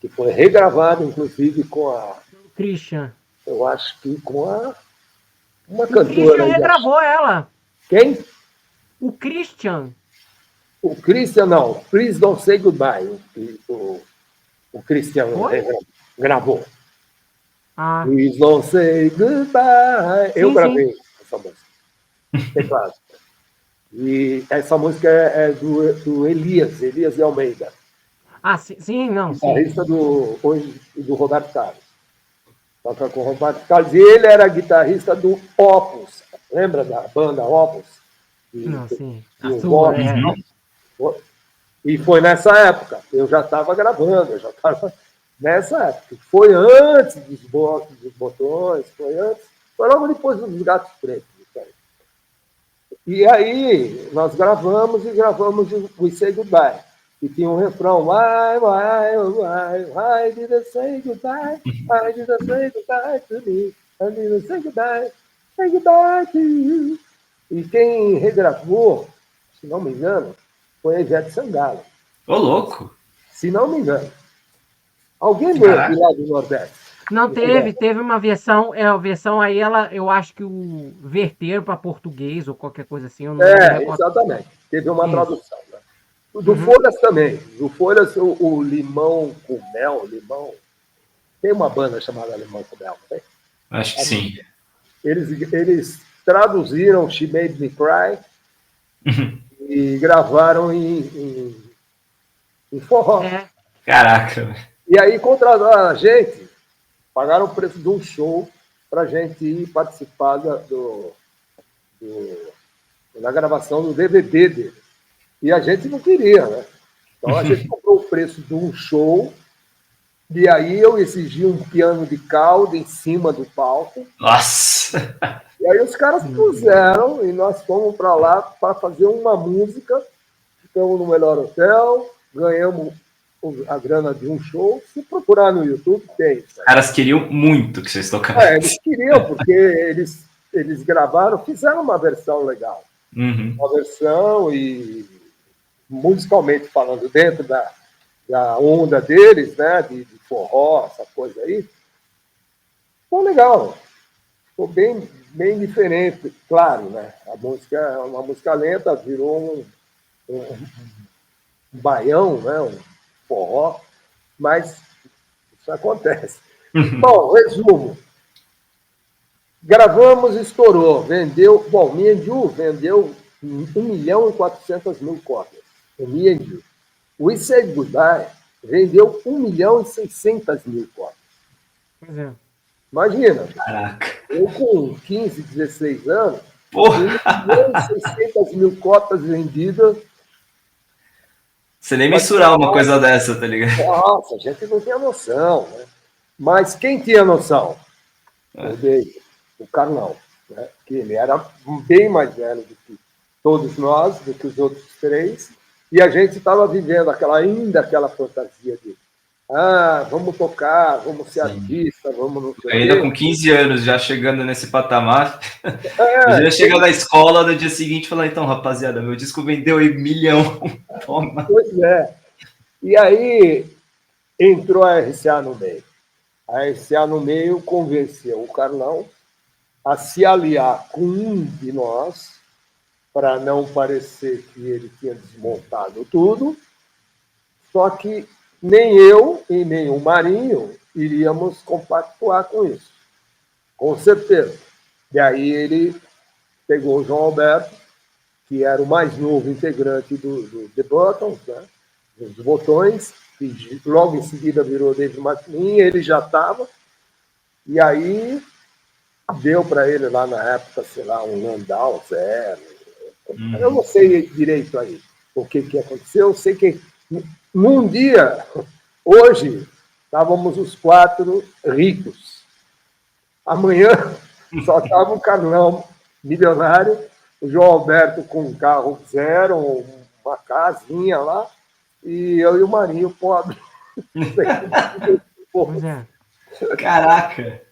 que foi regravado, inclusive, com Christian. eu acho que com uma O cantora. Christian regravou ela. Quem? O Christian. O Christian, não. Please Don't Say Goodbye. O Christian gravou. Ah, Please Don't Say Goodbye. Eu Sim, gravei essa música. É claro. E essa música é do Elias de Almeida, sim, não, sim. guitarrista do Roberto Carlos. Toca com o Roberto Carlos. E ele era guitarrista do Opus. Lembra da banda Opus? Não, sim. E A o sua, Opus. E foi nessa época. Eu já estava gravando, eu já estava nessa época. Foi antes dos Botões, foi logo depois dos Gatos Pretos. E aí nós gravamos o We Say Goodbye. E tinha um refrão, why did I say goodbye? Why did I say goodbye to me? I did I say goodbye to you. E quem regravou, se não me engano, foi a Ivete Sangalo. Ô, louco! Se não me engano. Alguém Caraca. lá do Nordeste? Não teve uma versão, a versão aí, eu acho que o verteram para português ou qualquer coisa assim, eu não me recordo. Exatamente. Teve uma Isso. tradução. Né? Do Folhas também. Do Folhas, o Limão com Mel, Limão. Tem uma banda chamada Limão com Mel, não tem? Acho que sim. Eles traduziram She Made Me Cry e gravaram em forró. É. Caraca. E aí contrataram a gente, pagaram o preço de um show para a gente ir participar da gravação do DVD dele. E a gente não queria, né? Então a gente comprou o preço de um show, e aí eu exigi um piano de cauda em cima do palco. Nossa! E aí os caras puseram e nós fomos para lá para fazer uma música. Ficamos no melhor hotel, ganhamos a grana de um show. Se procurar no YouTube, tem. Os caras queriam muito que vocês tocassem. Eles queriam, porque eles gravaram, fizeram uma versão legal. Uma versão e, musicalmente falando, dentro da onda deles, né, de forró, essa coisa aí, ficou legal. Ficou bem diferente, claro, né? A música é uma música lenta, virou um baião, né? Um forró, mas isso acontece. Bom, resumo. Gravamos, estourou, vendeu. Bom, Me and You vendeu 1.400.000 cópias. O Me and You. O We Said Goodbye vendeu 1.600.000 cópias. Pois é. Imagina. Caraca. Eu com 15, 16 anos, Porra! 1.600.000 cópias vendidas. Você nem mensurar uma coisa dessa, tá ligado? Nossa, a gente não tinha noção, né? Mas quem tinha noção? O Dave, o Carlão, né? Que ele era bem mais velho do que todos nós, do que os outros três, e a gente estava vivendo ainda aquela fantasia de vamos tocar, vamos ser artista, vamos não sei ainda com 15 anos, já chegando nesse patamar, eu já chegar na escola no dia seguinte e falar, então, rapaziada, meu disco vendeu aí 1 milhão. Toma. Pois é. E aí entrou a RCA no meio. A RCA no meio convenceu o Carlão a se aliar com um de nós, para não parecer que ele tinha desmontado tudo, só que nem eu e nem o Marinho iríamos compactuar com isso, com certeza. E aí ele pegou o João Alberto, que era o mais novo integrante do The Buttons, né? Dos Botões, que logo em seguida virou Dave McLean, ele já estava, e aí deu para ele lá na época, sei lá, um Landau zero. Eu não sei direito aí o que aconteceu, eu sei que num dia, hoje, estávamos os 4 ricos. Amanhã só estava o Carlão milionário, o João Alberto com um carro zero, uma casinha lá, e eu e o Marinho pobre. Pois é. Caraca!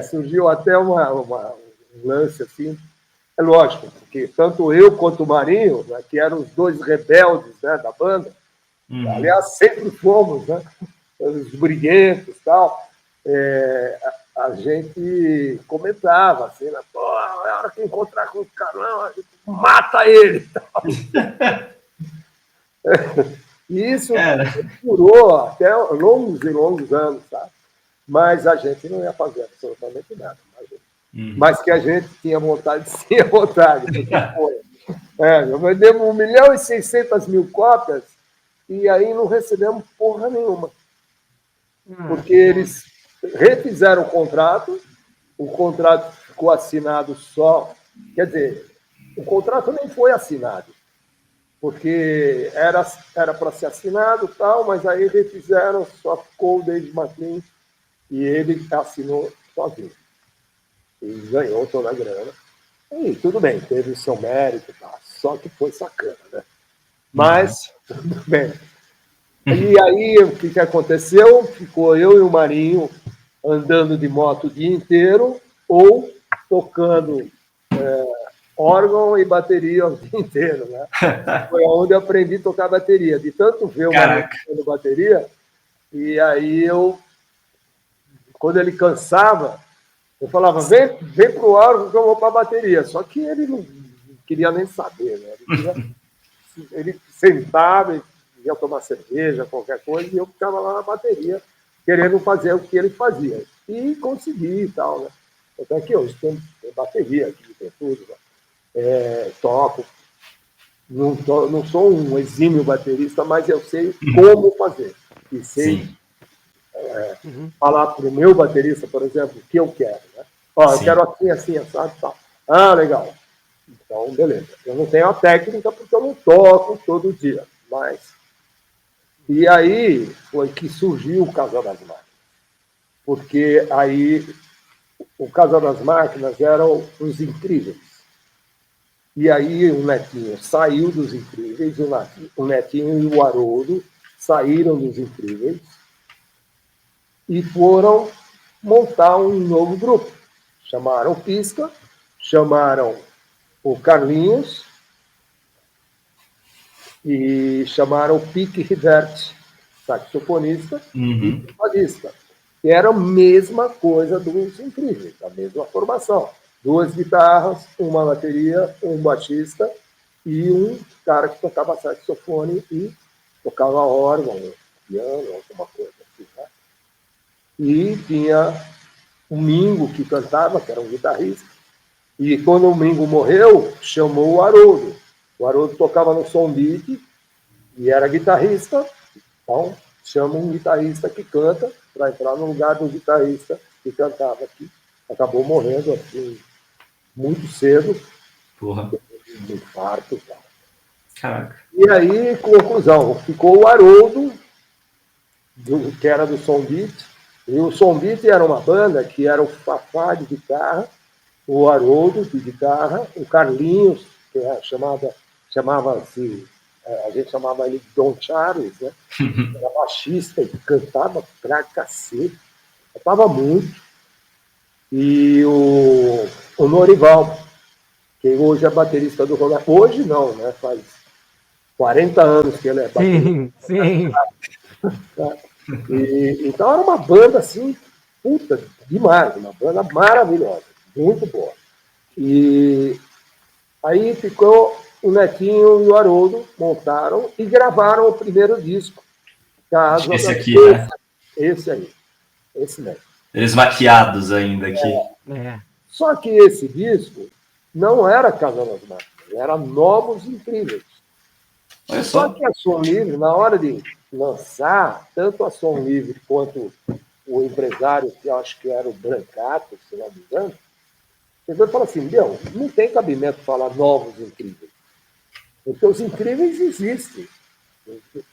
Surgiu até um lance assim. É lógico, porque tanto eu quanto o Marinho, né, que eram os 2 rebeldes, né, da banda, aliás, sempre fomos, né, os briguentos e tal, a gente comentava assim, né, pô, é hora que encontrar com o Carlão, a gente mata ele. E isso durou até longos e longos anos, tá? Mas a gente não ia fazer absolutamente nada. Mas que a gente tinha vontade, tinha vontade. Nós vendemos 1.600.000 cópias e aí não recebemos porra nenhuma. Porque eles refizeram o contrato ficou assinado só. Quer dizer, o contrato nem foi assinado, porque era para ser assinado e tal, mas aí refizeram, só ficou o Dave McLean e ele assinou sozinho. E ganhou toda a grana. E tudo bem, teve o seu mérito, tá? Só que foi sacana, né? Mas, tudo bem. E aí, o que aconteceu? Ficou eu e o Marinho andando de moto o dia inteiro ou tocando órgão e bateria o dia inteiro, né? Foi onde eu aprendi a tocar bateria. De tanto ver o Marinho Caraca. tocando bateria, e aí quando ele cansava, eu falava, vem pro órgão que eu vou para a bateria. Só que ele não queria nem saber, né? Ele sentava e ia tomar cerveja, qualquer coisa, e eu ficava lá na bateria, querendo fazer o que ele fazia. E consegui e tal, né? Até que hoje tem bateria aqui, tem tudo, né? Toco. Não sou um exímio baterista, mas eu sei como fazer. E sei falar para o meu baterista, por exemplo, o que eu quero. Né? Ó, eu quero assim, assim, assado e tal. Ah, legal. Então, beleza. Eu não tenho a técnica porque eu não toco todo dia. Mas. E aí foi que surgiu o Casa das Máquinas. Porque aí o Casa das Máquinas eram os incríveis. E aí o Netinho saiu dos incríveis, o Netinho e o Haroldo saíram dos incríveis e foram montar um novo grupo. Chamaram o Pisca, chamaram o Carlinhos e chamaram o Pique Riverte, saxofonista e tecladista. Que era a mesma coisa dos Incríveis, a mesma formação. 2 guitarras, uma bateria, um baixista e um cara que tocava saxofone e tocava órgão, piano, alguma coisa assim. Né? E tinha o Mingo, que cantava, que era um guitarrista. E quando o Mingo morreu, chamou o Haroldo. O Haroldo tocava no Som Beat e era guitarrista. Então, chama um guitarrista que canta para entrar no lugar do guitarrista que cantava aqui. Acabou morrendo assim, muito cedo. Porra. Um infarto. Tá? Caraca. E aí, conclusão, ficou o Haroldo, que era do Som Beat. E o Som Beat era uma banda que era o Fafá de guitarra, o Haroldo de guitarra, o Carlinhos, que chamava-se, a gente chamava ele de Don Charles, né? Era baixista e cantava pra cacete, cantava muito. E o Norival, que hoje é baterista do Roberto. Hoje não, né? Faz 40 anos que ele é baterista. Sim. Então era uma banda assim, puta, demais, uma banda maravilhosa, muito boa. E aí ficou o Netinho e o Haroldo, montaram e gravaram o primeiro disco. Esse aqui, né? Esse aí, esse mesmo. Eles maquiados ainda aqui. Só que esse disco não era Casa das Máquinas, era Novos Incríveis. Só que a Som Livre, na hora de lançar, tanto a Som Livre quanto o empresário, que eu acho que era o Brancato, se não me engano, ele falou assim, não tem cabimento falar Novos Incríveis. Porque os Incríveis existem.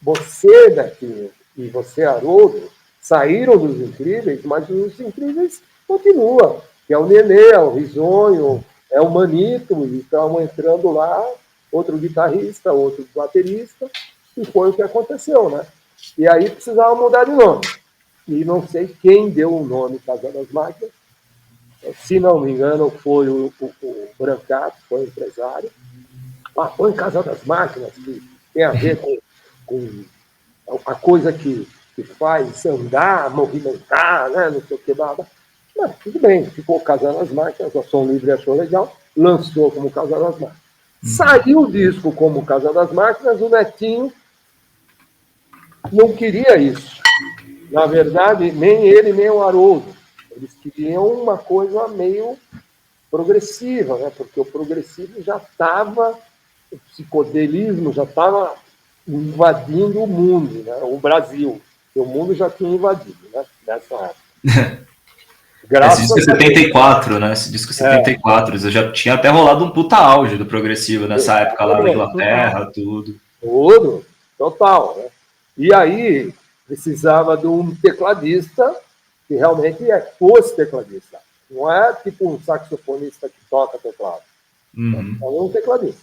Você, Netinho, e você, Haroldo, saíram dos Incríveis, mas os Incríveis continuam. Que é o Nenê, é o Risonho, é o Manito, e estão entrando lá outro guitarrista, outro baterista, e foi o que aconteceu, né? E aí precisava mudar de nome. E não sei quem deu o nome Casa das Máquinas. Se não me engano, foi o Brancato, foi o empresário. Põe Casa das Máquinas, que tem a ver com a coisa que faz andar, movimentar, né? Não sei o que, nada. Mas tudo bem, ficou Casa das Máquinas, a Som Livre achou legal, lançou como Casa das Máquinas. Saiu o disco como Casa das Máquinas, o Netinho não queria isso. Na verdade, nem ele, nem o Haroldo. Eles queriam uma coisa meio progressiva, né? Porque o progressivo já estava, o psicodelismo já estava invadindo o mundo, né? O Brasil. O mundo já tinha invadido, né? Nessa época. Esse disco é 74, né? Esse disco é 74. Já tinha até rolado um puta auge do progressivo nessa época lá na Inglaterra, tudo. Tudo, total. Né? E aí precisava de um tecladista que realmente fosse tecladista. Não é tipo um saxofonista que toca teclado. Uhum. Só um tecladista.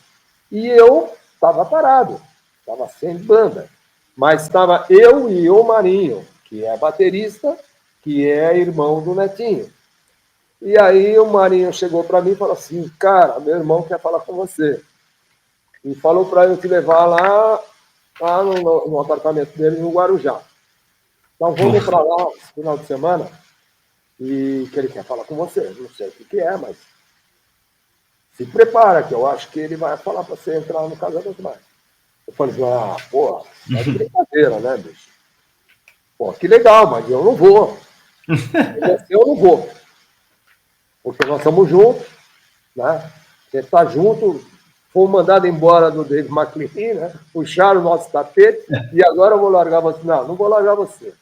E eu estava parado, estava sem banda. Mas estava eu e o Marinho, que é baterista, que é irmão do Netinho. E aí o Marinho chegou para mim e falou assim, cara, meu irmão quer falar com você. E falou para eu te levar lá no apartamento dele, no Guarujá. Então vamos para lá esse final de semana e que ele quer falar com você. Não sei o que é, mas se prepara, que eu acho que ele vai falar para você entrar no Casa das Mães. Eu falei, porra, tá de brincadeira, né, bicho? Pô, que legal, mas eu não vou. Eu não vou. Porque nós estamos juntos, né? A gente está junto, fomos mandados embora do Dave McLean, né? Puxaram o nosso tapete e agora eu vou largar você. Não, não vou largar você.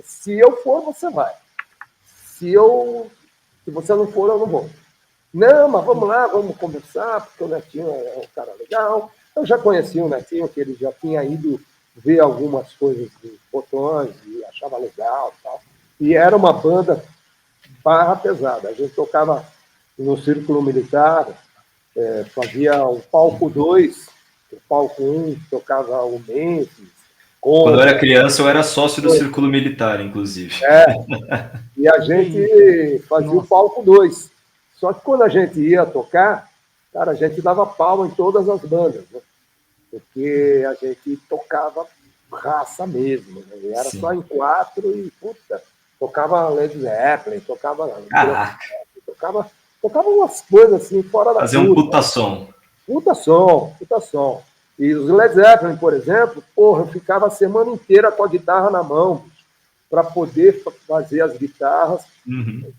Se eu for, você vai. Se você não for, eu não vou. Não, mas vamos lá, vamos conversar, porque o Netinho é um cara legal. Eu já conhecia o Netinho, que ele já tinha ido ver algumas coisas de Botões e achava legal e tal. E era uma banda barra pesada. A gente tocava no Círculo Militar, fazia o palco 2, o palco 1, tocava o Memphis. Quando eu era criança, eu era sócio do Círculo Militar, inclusive. E a gente fazia o palco 2. Só que quando a gente ia tocar, cara, a gente dava palma em todas as bandas, né? Porque a gente tocava raça mesmo, né? E era só em 4 e, puta, tocava Led Zeppelin, tocava umas coisas assim, fora da Fazer um puta som. Puta som, puta som. E os Led Zeppelin, por exemplo, porra, eu ficava a semana inteira com a guitarra na mão para poder fazer as guitarras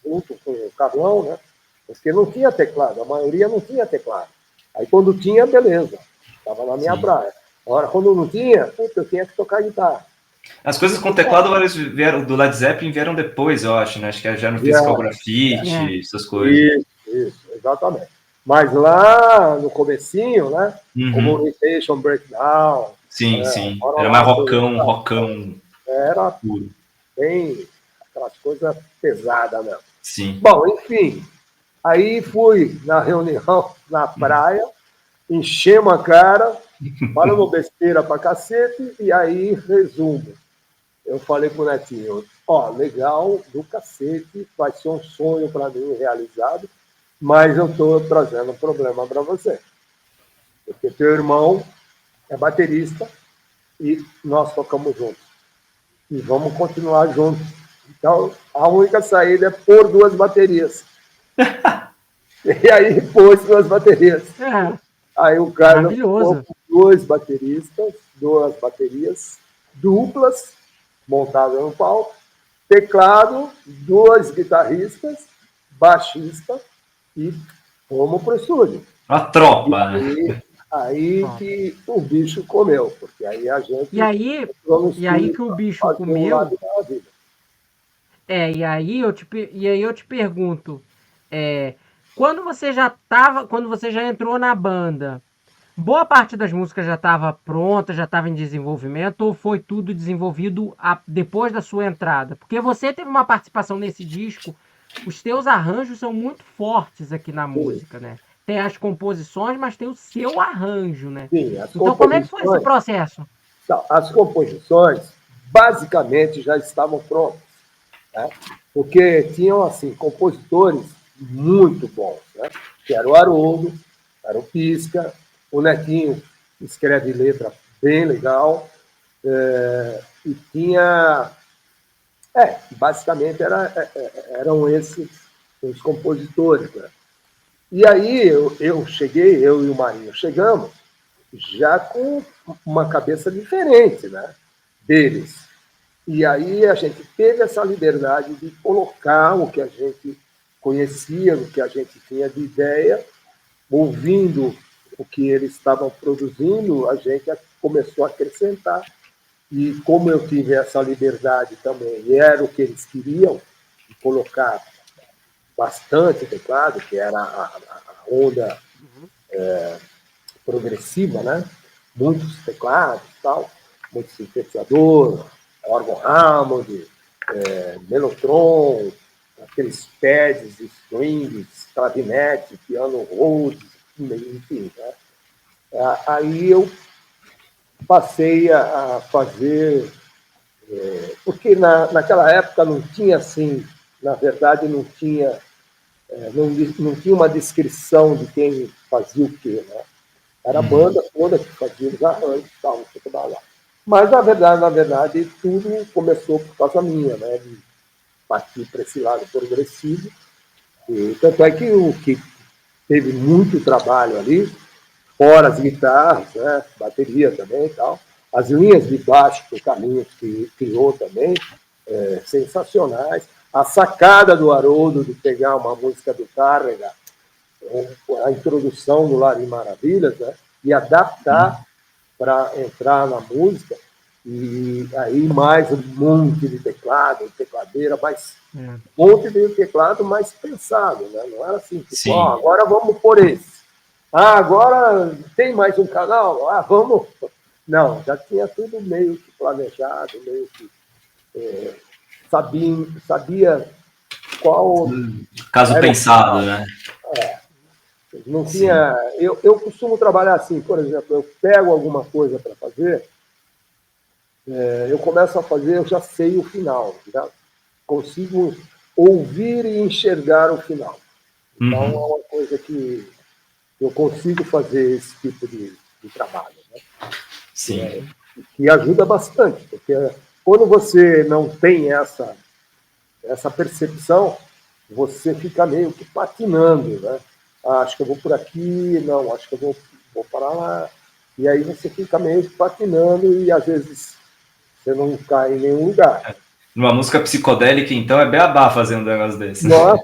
junto com o Carlão, né? Porque não tinha teclado, a maioria não tinha teclado. Aí quando tinha, beleza, estava na minha praia. Agora, quando não tinha, puta, eu tinha que tocar guitarra. As coisas com teclado vieram, do Led Zeppelin vieram depois, eu acho, né? Acho que já no Physical Graffiti, essas coisas. Isso, exatamente. Mas lá no comecinho, né? Communication Breakdown. Sim, sim. Era mais rockão. Era puro. Bem aquelas coisas pesadas mesmo. Sim. Bom, enfim. Aí fui na reunião na praia, enchemos a cara, falamos besteira pra cacete, e aí, resumo. Eu falei pro Netinho, legal do cacete, vai ser um sonho para mim realizado, mas eu estou trazendo um problema para você. Porque teu irmão é baterista e nós tocamos juntos. E vamos continuar juntos. Então, a única saída é pôr 2 baterias. E aí, pôs 2 baterias. Aí o cara pôs 2 bateristas, 2 baterias duplas, montadas no palco, teclado, 2 guitarristas, baixista, e fomos para o estúdio. A tropa, né? Aí que o bicho comeu, porque aí a gente... E aí que o bicho comeu... E aí eu te pergunto, quando você já entrou na banda, boa parte das músicas já estava pronta, já estava em desenvolvimento, ou foi tudo desenvolvido depois da sua entrada? Porque você teve uma participação nesse disco, os teus arranjos são muito fortes aqui na música, né? Tem as composições, mas tem o seu arranjo, né? Sim, então, como é que foi esse processo? Então, as composições, basicamente, já estavam prontas, né? Porque tinham, assim, compositores muito bons, né? Que era o Haroldo, era o Pisca, o Netinho escreve letra bem legal, e tinha... basicamente eram esses os compositores, né? E aí eu cheguei, eu e o Marinho chegamos já com uma cabeça diferente, né, deles. E aí a gente teve essa liberdade de colocar o que a gente conhecia, o que a gente tinha de ideia, ouvindo o que eles estavam produzindo, a gente começou a acrescentar. E como eu tive essa liberdade também, e era o que eles queriam, de colocar bastante teclado, que era a onda progressiva, né? Muitos teclados e tal, muito sintetizador, órgão Hammond, Mellotron, aqueles pads, strings, clarinete, piano Rhodes, enfim, né? Aí eu passei a fazer, porque naquela época não tinha assim, na verdade não tinha, não tinha uma descrição de quem fazia o quê, né? Era a banda toda que fazia os arranjos e tal, não sei o que lá. Mas, na verdade, tudo começou por causa minha, né? De partir para esse lado progressivo. E, tanto é que o que teve muito trabalho ali, fora as guitarras, né? Bateria também e tal. As linhas de baixo que o Carlinhos criou também, sensacionais. A sacada do Haroldo de pegar uma música do Tárrega, a introdução do Lar de Maravilhas, né? E adaptar para entrar na música, e aí mais um monte de teclado, tecladeira, mais um monte de teclado mais pensado, né? Não era assim, tipo, agora vamos por esse. Agora tem mais um canal? Vamos. Não, já tinha tudo meio que planejado, meio que sabia qual. Caso pensado, né? Não tinha. Eu costumo trabalhar assim, por exemplo, eu pego alguma coisa para fazer, eu começo a fazer, eu já sei o final, já consigo ouvir e enxergar o final. Então, é uma coisa que eu consigo fazer esse tipo de trabalho. Né? Sim. Que ajuda bastante, porque quando você não tem essa percepção, você fica meio que patinando, né? Acho que eu vou por aqui, não, acho que eu vou parar lá. E aí você fica meio que patinando e às vezes você não cai em nenhum lugar. Numa música psicodélica, então, é beabá fazer um negócio desse. Nossa,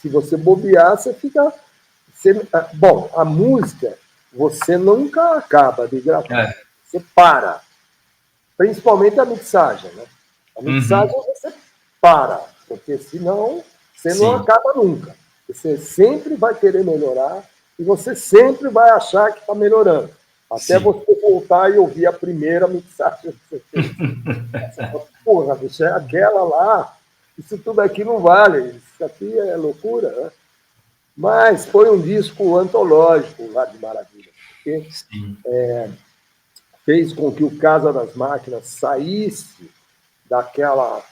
se você bobear, você fica... Bom, a música, você nunca acaba de gravar. Você para. Principalmente a mixagem, né? A mixagem você para, porque senão você não acaba nunca. Você sempre vai querer melhorar e você sempre vai achar que está melhorando. Até você voltar e ouvir a primeira mixagem que você fez. Você fala, porra, bicho, é aquela lá, isso tudo aqui não vale, isso aqui é loucura, né? Mas foi um disco antológico lá de Maravilha, porque fez com que o Casa das Máquinas saísse daquela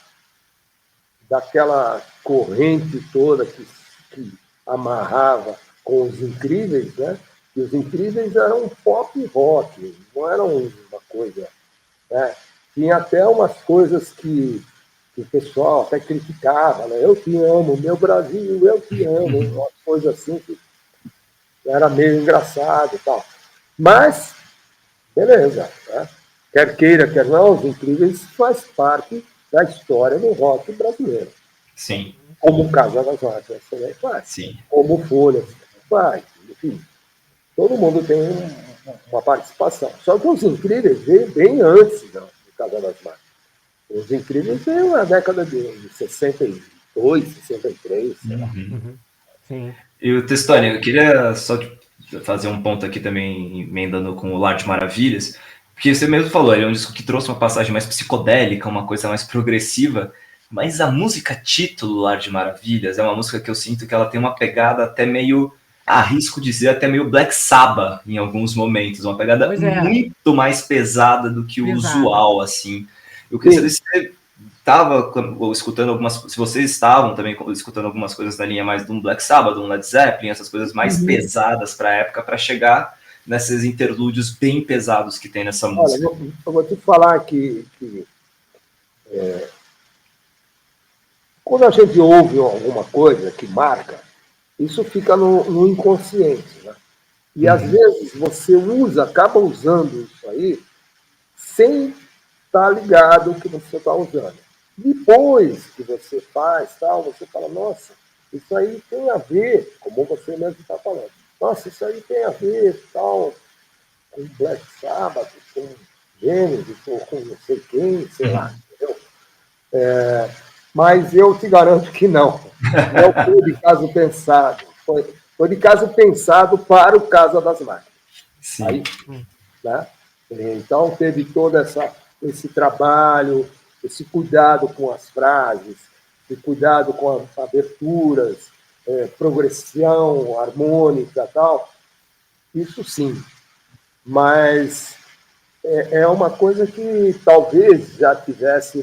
corrente toda que amarrava com os Incríveis, né? E os Incríveis eram pop rock, não eram uma coisa... Né? Tinha até umas coisas que o pessoal até criticava, né? Eu te amo, meu Brasil, eu te amo, uma coisa assim que era meio engraçado e tal. Mas, beleza, né? Quer queira, quer não, os Incríveis faz parte da história do rock brasileiro. Sim. Como o Casa das Máquinas também faz. Sim. Como Folha faz. Enfim, todo mundo tem uma participação. Só que os Incríveis veio bem antes do Casa das Máquinas. Os Incríveis veio na década de 62, 63, sei lá. Sim. E o Testoni, eu queria só fazer um ponto aqui também, emendando com o Lar de Maravilhas, porque você mesmo falou, ele é um disco que trouxe uma passagem mais psicodélica, uma coisa mais progressiva, mas a música título Lar de Maravilhas é uma música que eu sinto que ela tem uma pegada até meio, arrisco dizer, até meio Black Sabbath em alguns momentos, uma pegada muito mais pesada do que o usual, assim. Eu queria saber se você estava escutando se vocês estavam também escutando algumas coisas na linha mais de um Black Sabbath, de um Led Zeppelin, essas coisas mais pesadas para a época, para chegar nesses interlúdios bem pesados que tem nessa música. Olha, eu vou te falar que quando a gente ouve alguma coisa que marca, isso fica no inconsciente, né? E às vezes você acaba usando isso aí sem estar ligado que você está usando. Depois que você faz, tal, você fala, nossa, isso aí tem a ver, como você mesmo está falando. Nossa, isso aí tem a ver, tal, com Black Sabbath, com Gênesis, com não sei quem, sei lá, entendeu? Mas eu te garanto que não. Não foi de caso pensado. Foi de caso pensado para o Casa das Máquinas. Sim. Aí, né? Então, teve todo esse trabalho, esse cuidado com as frases, esse cuidado com as aberturas, progressão harmônica e tal, isso sim. Mas é uma coisa que talvez já tivesse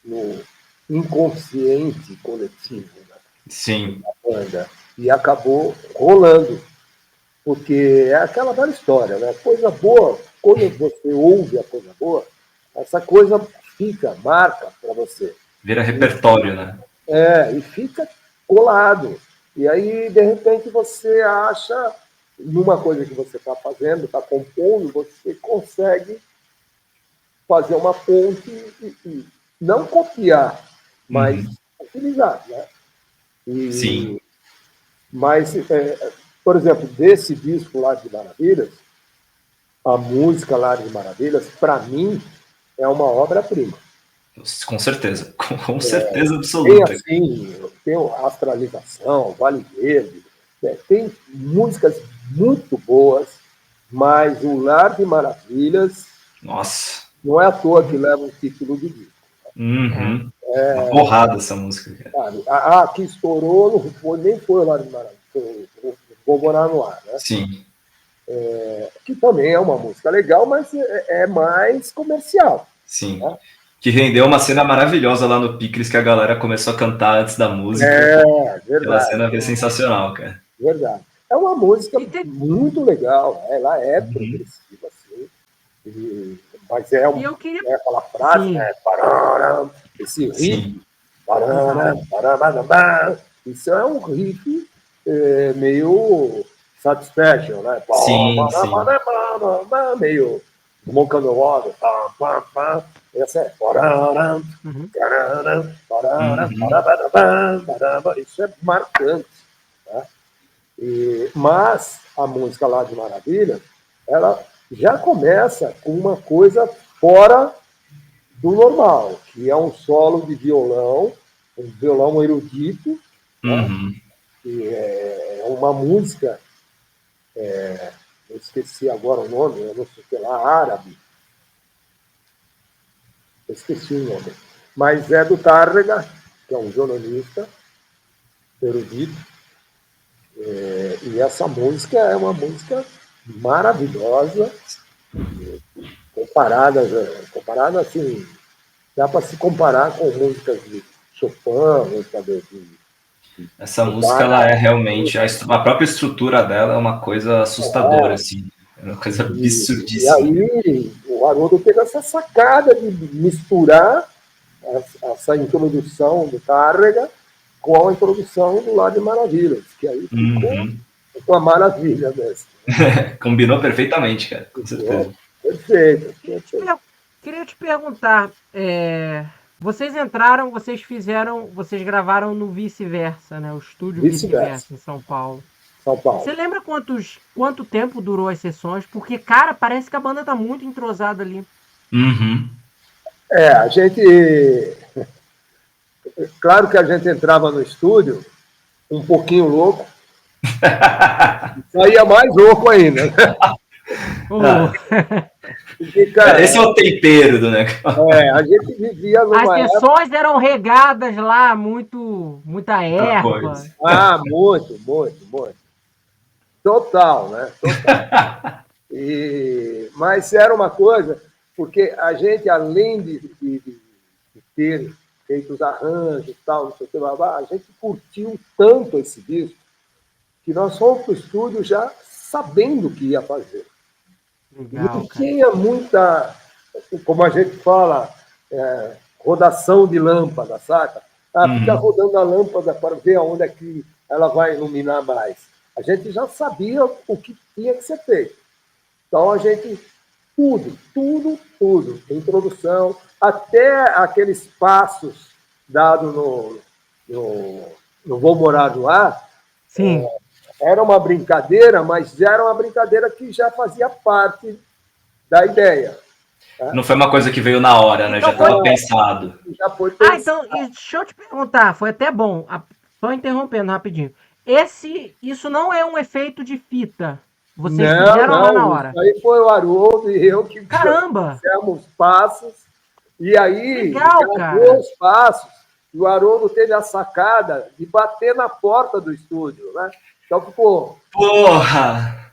no inconsciente coletivo, né, Sim, da banda, e acabou rolando. Porque é aquela velha história, né? Coisa boa, quando você ouve a coisa boa, essa coisa fica, marca para você. vira repertório, né? E fica colado. E aí, de repente, você acha, numa coisa que você está fazendo, está compondo, você consegue fazer uma ponte e não copiar, mas Uhum. utilizar, né? Sim, Mas, por exemplo, desse disco lá de Maravilhas, a música lá de Maravilhas, para mim, é uma obra-prima. com certeza. Com certeza Tem absoluta. assim, tem Astralização, Vale Verde, né? Tem músicas muito boas, mas o Lar de Maravilhas Nossa. não é à toa que leva o título de disco. Uhum. Uma porrada essa música, cara. Sabe? A que estourou não foi, nem foi o Lar de Maravilhas, foi o Vou Morar no Ar, né? Sim, Que também é uma música legal, mas é mais comercial. sim. Né? Que rendeu uma cena maravilhosa lá no Picles que a galera começou a cantar antes da música. Aquela Verdade, cena foi sensacional, cara. verdade. É uma música E tem- muito legal, né? Ela é Uhum. progressiva, assim, mas e eu queria. aquela frase, Sim, né? Pararam, esse riff, Sim. pararam, exato. pararam, isso é um riff meio Satisfaction, né? Sim, sim. Meio Smoke on the Water, essa é pararam, Uhum. Uhum. isso é marcante. Né? Mas a música lá de Maravilha, ela já começa com uma coisa fora do normal, que é um solo de violão, um violão erudito, né? Uhum. Que é uma música, eu esqueci agora o nome, eu não sei o que lá, árabe, eu esqueci o nome, mas é do Tárrega, que é um violonista erudito, e essa música é uma música maravilhosa, comparada assim, dá para se comparar com músicas de Chopin, música Essa de música, Bach. ela é realmente... A própria estrutura dela é uma coisa assustadora, assim. É uma coisa E absurdíssima. aí o Haroldo teve essa sacada de misturar essa introdução do Tárrega com a introdução do Lado de Maravilhas, que aí ficou Uhum. uma maravilha dessa. Combinou perfeitamente, cara. Com Ficou certeza. perfeito, Queria te, perfeito. per- queria te perguntar, vocês entraram, vocês gravaram no Vice-Versa, né? O estúdio Vice-versa, Vice-Versa em São Paulo. São Você Paulo. lembra quanto tempo durou as sessões? Porque, cara, parece que a banda tá muito entrosada ali. Uhum. A gente. Claro que a gente entrava no estúdio um pouquinho louco, saía mais louco ainda. Né? Oh, Ah, Porque, cara, esse é o tempero do negócio. a gente vivia as numa época. sessões eram regadas lá, muita Muita coisa. erva. Muito, muito, muito. Total, né? Total. Mas era uma coisa, porque a gente, além de ter feito os arranjos e tal, não sei o que, a gente curtiu tanto esse disco que nós fomos para o estúdio já sabendo o que ia fazer. Não Legal, cara. tinha muita, como a gente fala, rodação de lâmpada, saca? Fica Uhum. rodando a lâmpada para ver aonde é que ela vai iluminar mais. A gente já sabia o que tinha que ser feito. Então a gente, tudo, introdução, até aqueles passos dados no Vou Morar no Ar, Sim. era uma brincadeira, mas era uma brincadeira que já fazia parte da ideia. Né? Não foi uma coisa que veio na hora, né? Já Então estava foi. pensado. Já foi Ah, pensado. então, deixa eu te perguntar, foi até bom. Só interrompendo rapidinho. Isso não é um efeito de fita. Vocês Não, fizeram lá na não, isso hora. aí foi o Haroldo e eu que Caramba! fizemos passos, e aí Legal, gravou cara. os passos, e o Haroldo teve a sacada de bater na porta do estúdio, né? Então ficou Porra!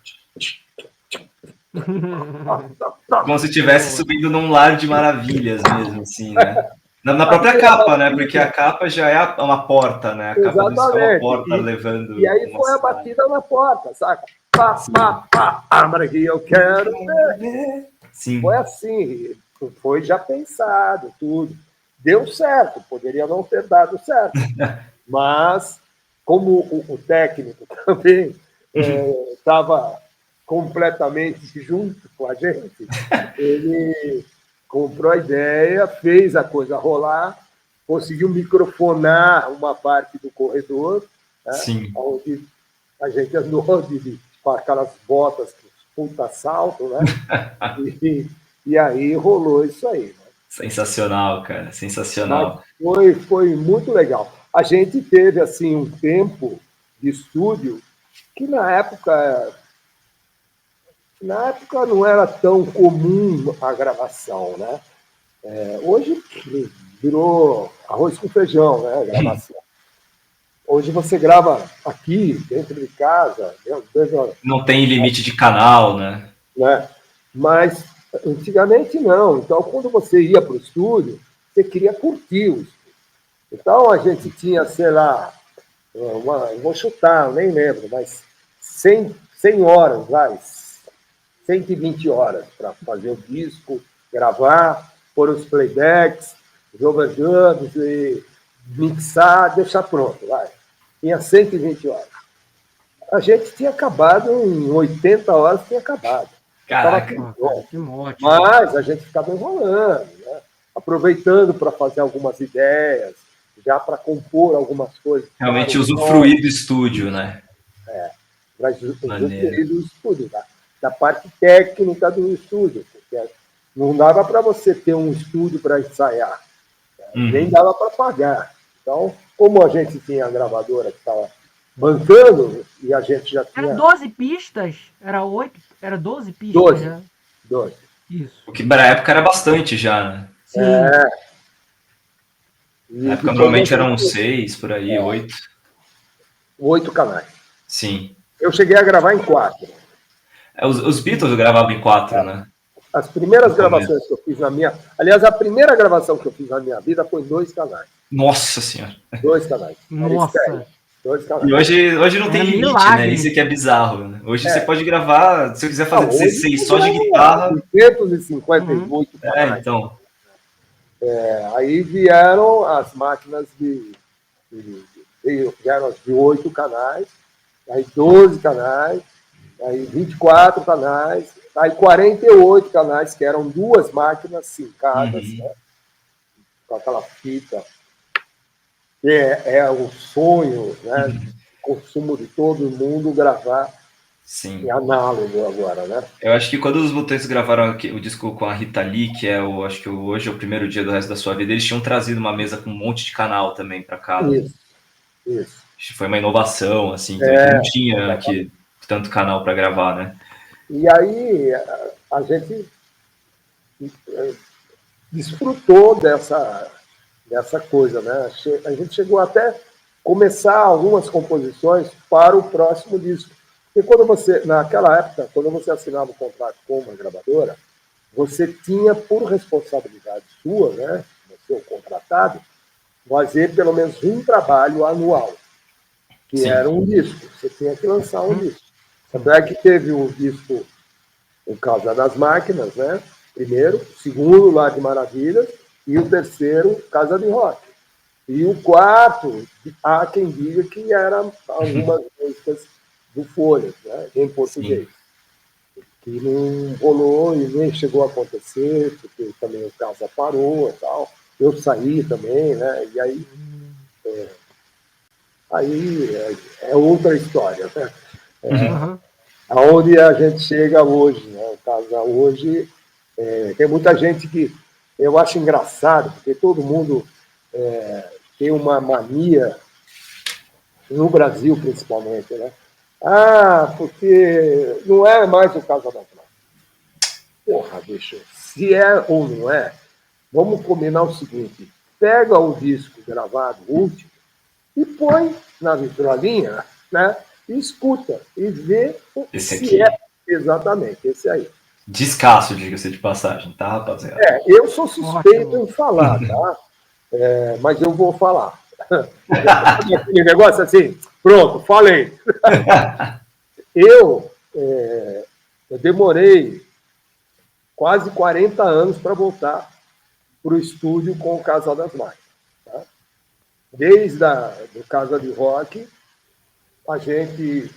Como se estivesse subindo num lar de maravilhas mesmo, assim, né? Na própria capa, né? Porque a capa já é uma porta, né? A capa do disco é uma porta Exatamente. E levando aí uma foi a cidade. batida na porta, saca? Pá, pá, pá, abra que eu quero ver. Sim. Foi assim, foi já pensado, tudo. Deu certo, poderia não ter dado certo. Mas, como o técnico também estava completamente junto com a gente, ele comprou a ideia, fez a coisa rolar, conseguiu microfonar uma parte do corredor, né, Sim. onde a gente andou com aquelas botas, puta salto, né? E aí rolou isso aí. Né? Sensacional, cara, Mas sensacional. foi muito legal. A gente teve assim um tempo de estúdio que na época não era tão comum a gravação, né? Hoje virou arroz com feijão, né? A gravação. Hoje você grava aqui, dentro de casa, dentro, Não tem limite de canal, né? né? Mas antigamente não. Então, quando você ia para o estúdio, você queria curtir o estúdio. Então, a gente tinha, sei lá, vou chutar, nem lembro, mas 100 horas, vai, 120 horas para fazer o disco, gravar, pôr os playbacks, os overdubs, e mixar, deixar pronto, vai. Tinha 120 horas. A gente tinha acabado em 80 horas, tinha acabado. Estava Caraca. tudo Cara, bom. que morte. Mas a gente ficava enrolando, né? Aproveitando para fazer algumas ideias, já para compor algumas coisas. Realmente Claro, usufruir do estúdio, né? para Maneiro. usufruir do estúdio, da parte técnica do estúdio, porque não dava para você ter um estúdio para ensaiar, nem dava para pagar. Então, como a gente tinha a gravadora que estava bancando e a gente já Era tinha 12 pistas? Era 8? Era 12 pistas 12, já? 12. Isso. O que para a época era bastante já, né? Sim. Na E época depois a normalmente eram gente 6, por aí, 8. 8 canais. Sim. Eu cheguei a gravar em 4. Os Beatles gravavam em 4, né? As primeiras No começo. gravações que eu fiz na minha. Aliás, a primeira gravação que eu fiz na minha vida foi 2 canais. Nossa senhora. 2 canais. Era estéreo. Nossa. 2 E canais. hoje não tem Era limite, né? Isso milagre. que é bizarro, né? Hoje você É. pode gravar, se eu quiser fazer Não, hoje 16 eu só de gravo lá, guitarra. 258 canais. Então. Aí vieram as máquinas vieram as de 8 canais, aí 12 canais, aí 24 canais, aí 48 canais, que eram 2 máquinas sincadas, né, com aquela fita, que é o sonho, né, consumo de todo mundo gravar em Sim. análogo agora, né? Eu acho que quando os Mutantes gravaram o disco com a Rita Lee, que é acho que hoje é o primeiro dia do resto da sua vida, eles tinham trazido uma mesa com um monte de canal também para casa. Isso. Foi uma inovação, assim, também, que não tinha aqui tanto canal para gravar, né? E aí a gente desfrutou dessa coisa, né? A gente chegou até começar algumas composições para o próximo disco. Porque naquela época, quando você assinava o contrato com uma gravadora, você tinha por responsabilidade sua, né, você o contratado, fazer pelo menos um trabalho anual, que Sim. era um disco. Você tinha que lançar um disco. Tanto é que teve o disco O Casa das Máquinas, né? Primeiro, o segundo, Lar de Maravilhas, e o terceiro, Casa de Rock. E o quarto, há quem diga que eram algumas músicas do Folha, né? Em português. Sim. Que não rolou e nem chegou a acontecer, porque também o Casa parou e tal. Eu saí também, né? E aí, é outra história, né? Aonde a gente chega hoje, né? O Casa hoje, tem muita gente que eu acho engraçado, porque todo mundo tem uma mania, no Brasil principalmente, né? Ah, porque não é mais o Casa da Praia. Porra, bicho, se é ou não é, vamos combinar o seguinte: pega o disco gravado, último, e põe na vitrolinha, né? E escuta, e vê Esse se aqui. é exatamente esse aí. Descasso, diga-se de passagem, tá, rapaziada? Eu sou suspeito Ótimo. em falar, tá? Mas eu vou falar. Aquele negócio assim, pronto, falei. Eu, eu demorei quase 40 anos para voltar para o estúdio com o Casal das Máquinas. Tá? Desde do Casa de Rock, a gente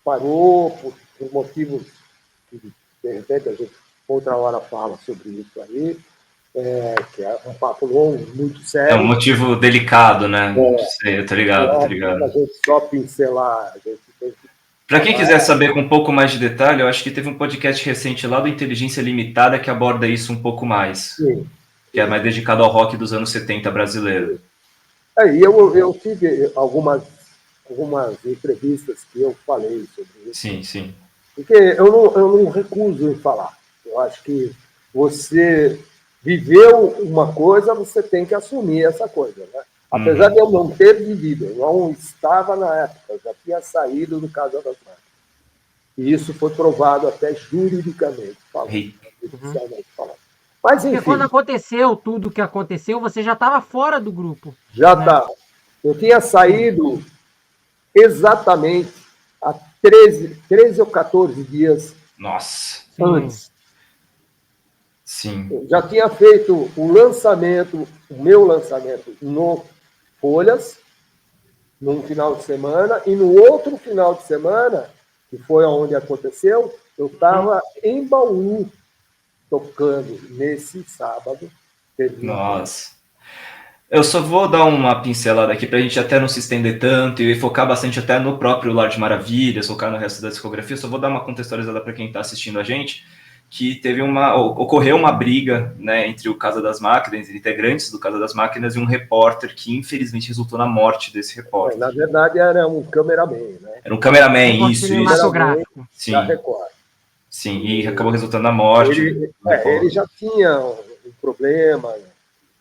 parou por motivos que, de repente, a gente outra hora fala sobre isso aí, que é um papo longo, muito É um sério. motivo delicado, né? Sei, eu tô ligado, tô ligado. A gente só pincelar, a gente tem que Para quem falar. quiser saber com um pouco mais de detalhe, eu acho que teve um podcast recente lá do Inteligência Limitada que aborda isso um pouco mais. Sim. Que é mais dedicado ao rock dos anos 70 brasileiro. Aí eu tive algumas entrevistas que eu falei sobre isso. Sim, sim. Porque eu não recuso em falar. Eu acho que você viveu uma coisa, você tem que assumir essa coisa. Né? Apesar de eu não ter vivido, eu não estava na época, eu já tinha saído do Casal das Máquinas. E isso foi provado até juridicamente falando, oficialmente falando. Mas, Porque enfim. quando aconteceu tudo o que aconteceu, você já estava fora do grupo. Já né? estava. Eu tinha saído exatamente há 13 ou 14 dias Nossa. antes. Sim. Eu já tinha feito o meu lançamento no Folhas, num final de semana, e no outro final de semana, que foi onde aconteceu, eu estava em Bauru, tocando nesse sábado. Nossa. Eu só vou dar uma pincelada aqui pra gente até não se estender tanto e focar bastante até no próprio Lar de Maravilhas, focar no resto da discografia. Só vou dar uma contextualizada para quem tá assistindo a gente, que ocorreu uma briga, né, entre o Casa das Máquinas, entre integrantes do Casa das Máquinas e um repórter que infelizmente resultou na morte desse repórter. Na verdade, era um cameraman, né? Era um cameraman, isso. Cinematográfico. Sim. Da Record. Sim, e acabou resultando na morte. Ele já tinha um problema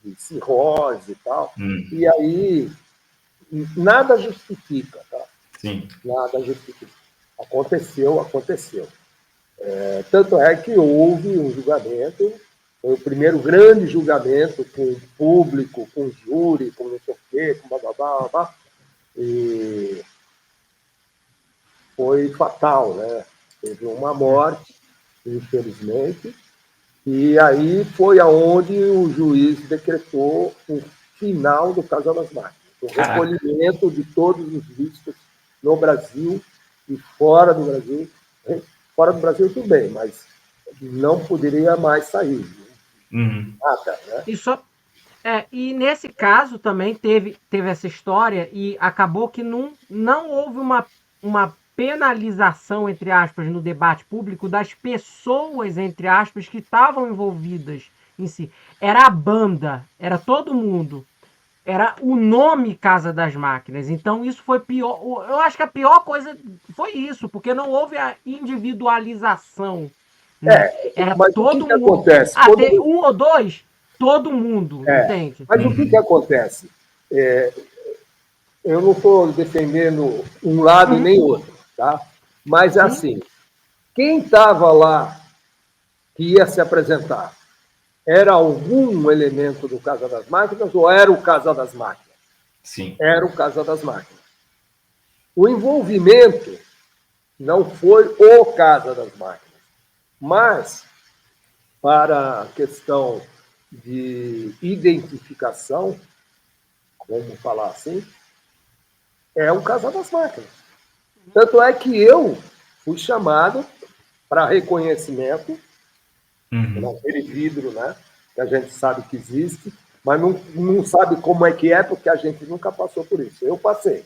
de cirrose e tal. E aí, nada justifica, tá? Sim. Nada justifica. Aconteceu. Tanto é que houve um julgamento, foi o primeiro grande julgamento com público, com júri, com não sei o quê, com babá. E foi fatal, né? Teve uma morte, infelizmente, e aí foi aonde o juiz decretou o final do Casal das Máquinas, o recolhimento de todos os vistos no Brasil e fora do Brasil. Fora do Brasil tudo bem, mas não poderia mais sair. Nada, né? E nesse caso também teve essa história e acabou que não houve uma penalização, entre aspas, no debate público das pessoas, entre aspas, que estavam envolvidas em si. Era a banda, era todo mundo. Era o nome Casa das Máquinas. Então isso foi pior. Eu acho que a pior coisa foi isso, porque não houve a individualização. Né? Era mas todo o que mundo. acontece? Ter um ou dois, todo mundo, entende? Mas o que acontece? Eu não estou defendendo um lado nem outro, tá? Mas é assim, quem estava lá que ia se apresentar era algum elemento do Casa das Máquinas ou era o Casa das Máquinas? Sim. Era o Casa das Máquinas. O envolvimento não foi o Casa das Máquinas, mas para a questão de identificação, como falar assim, é o Casa das Máquinas. Tanto é que eu fui chamado para reconhecimento, naquele vidro, né, que a gente sabe que existe, mas não sabe como é que é, porque a gente nunca passou por isso. Eu passei.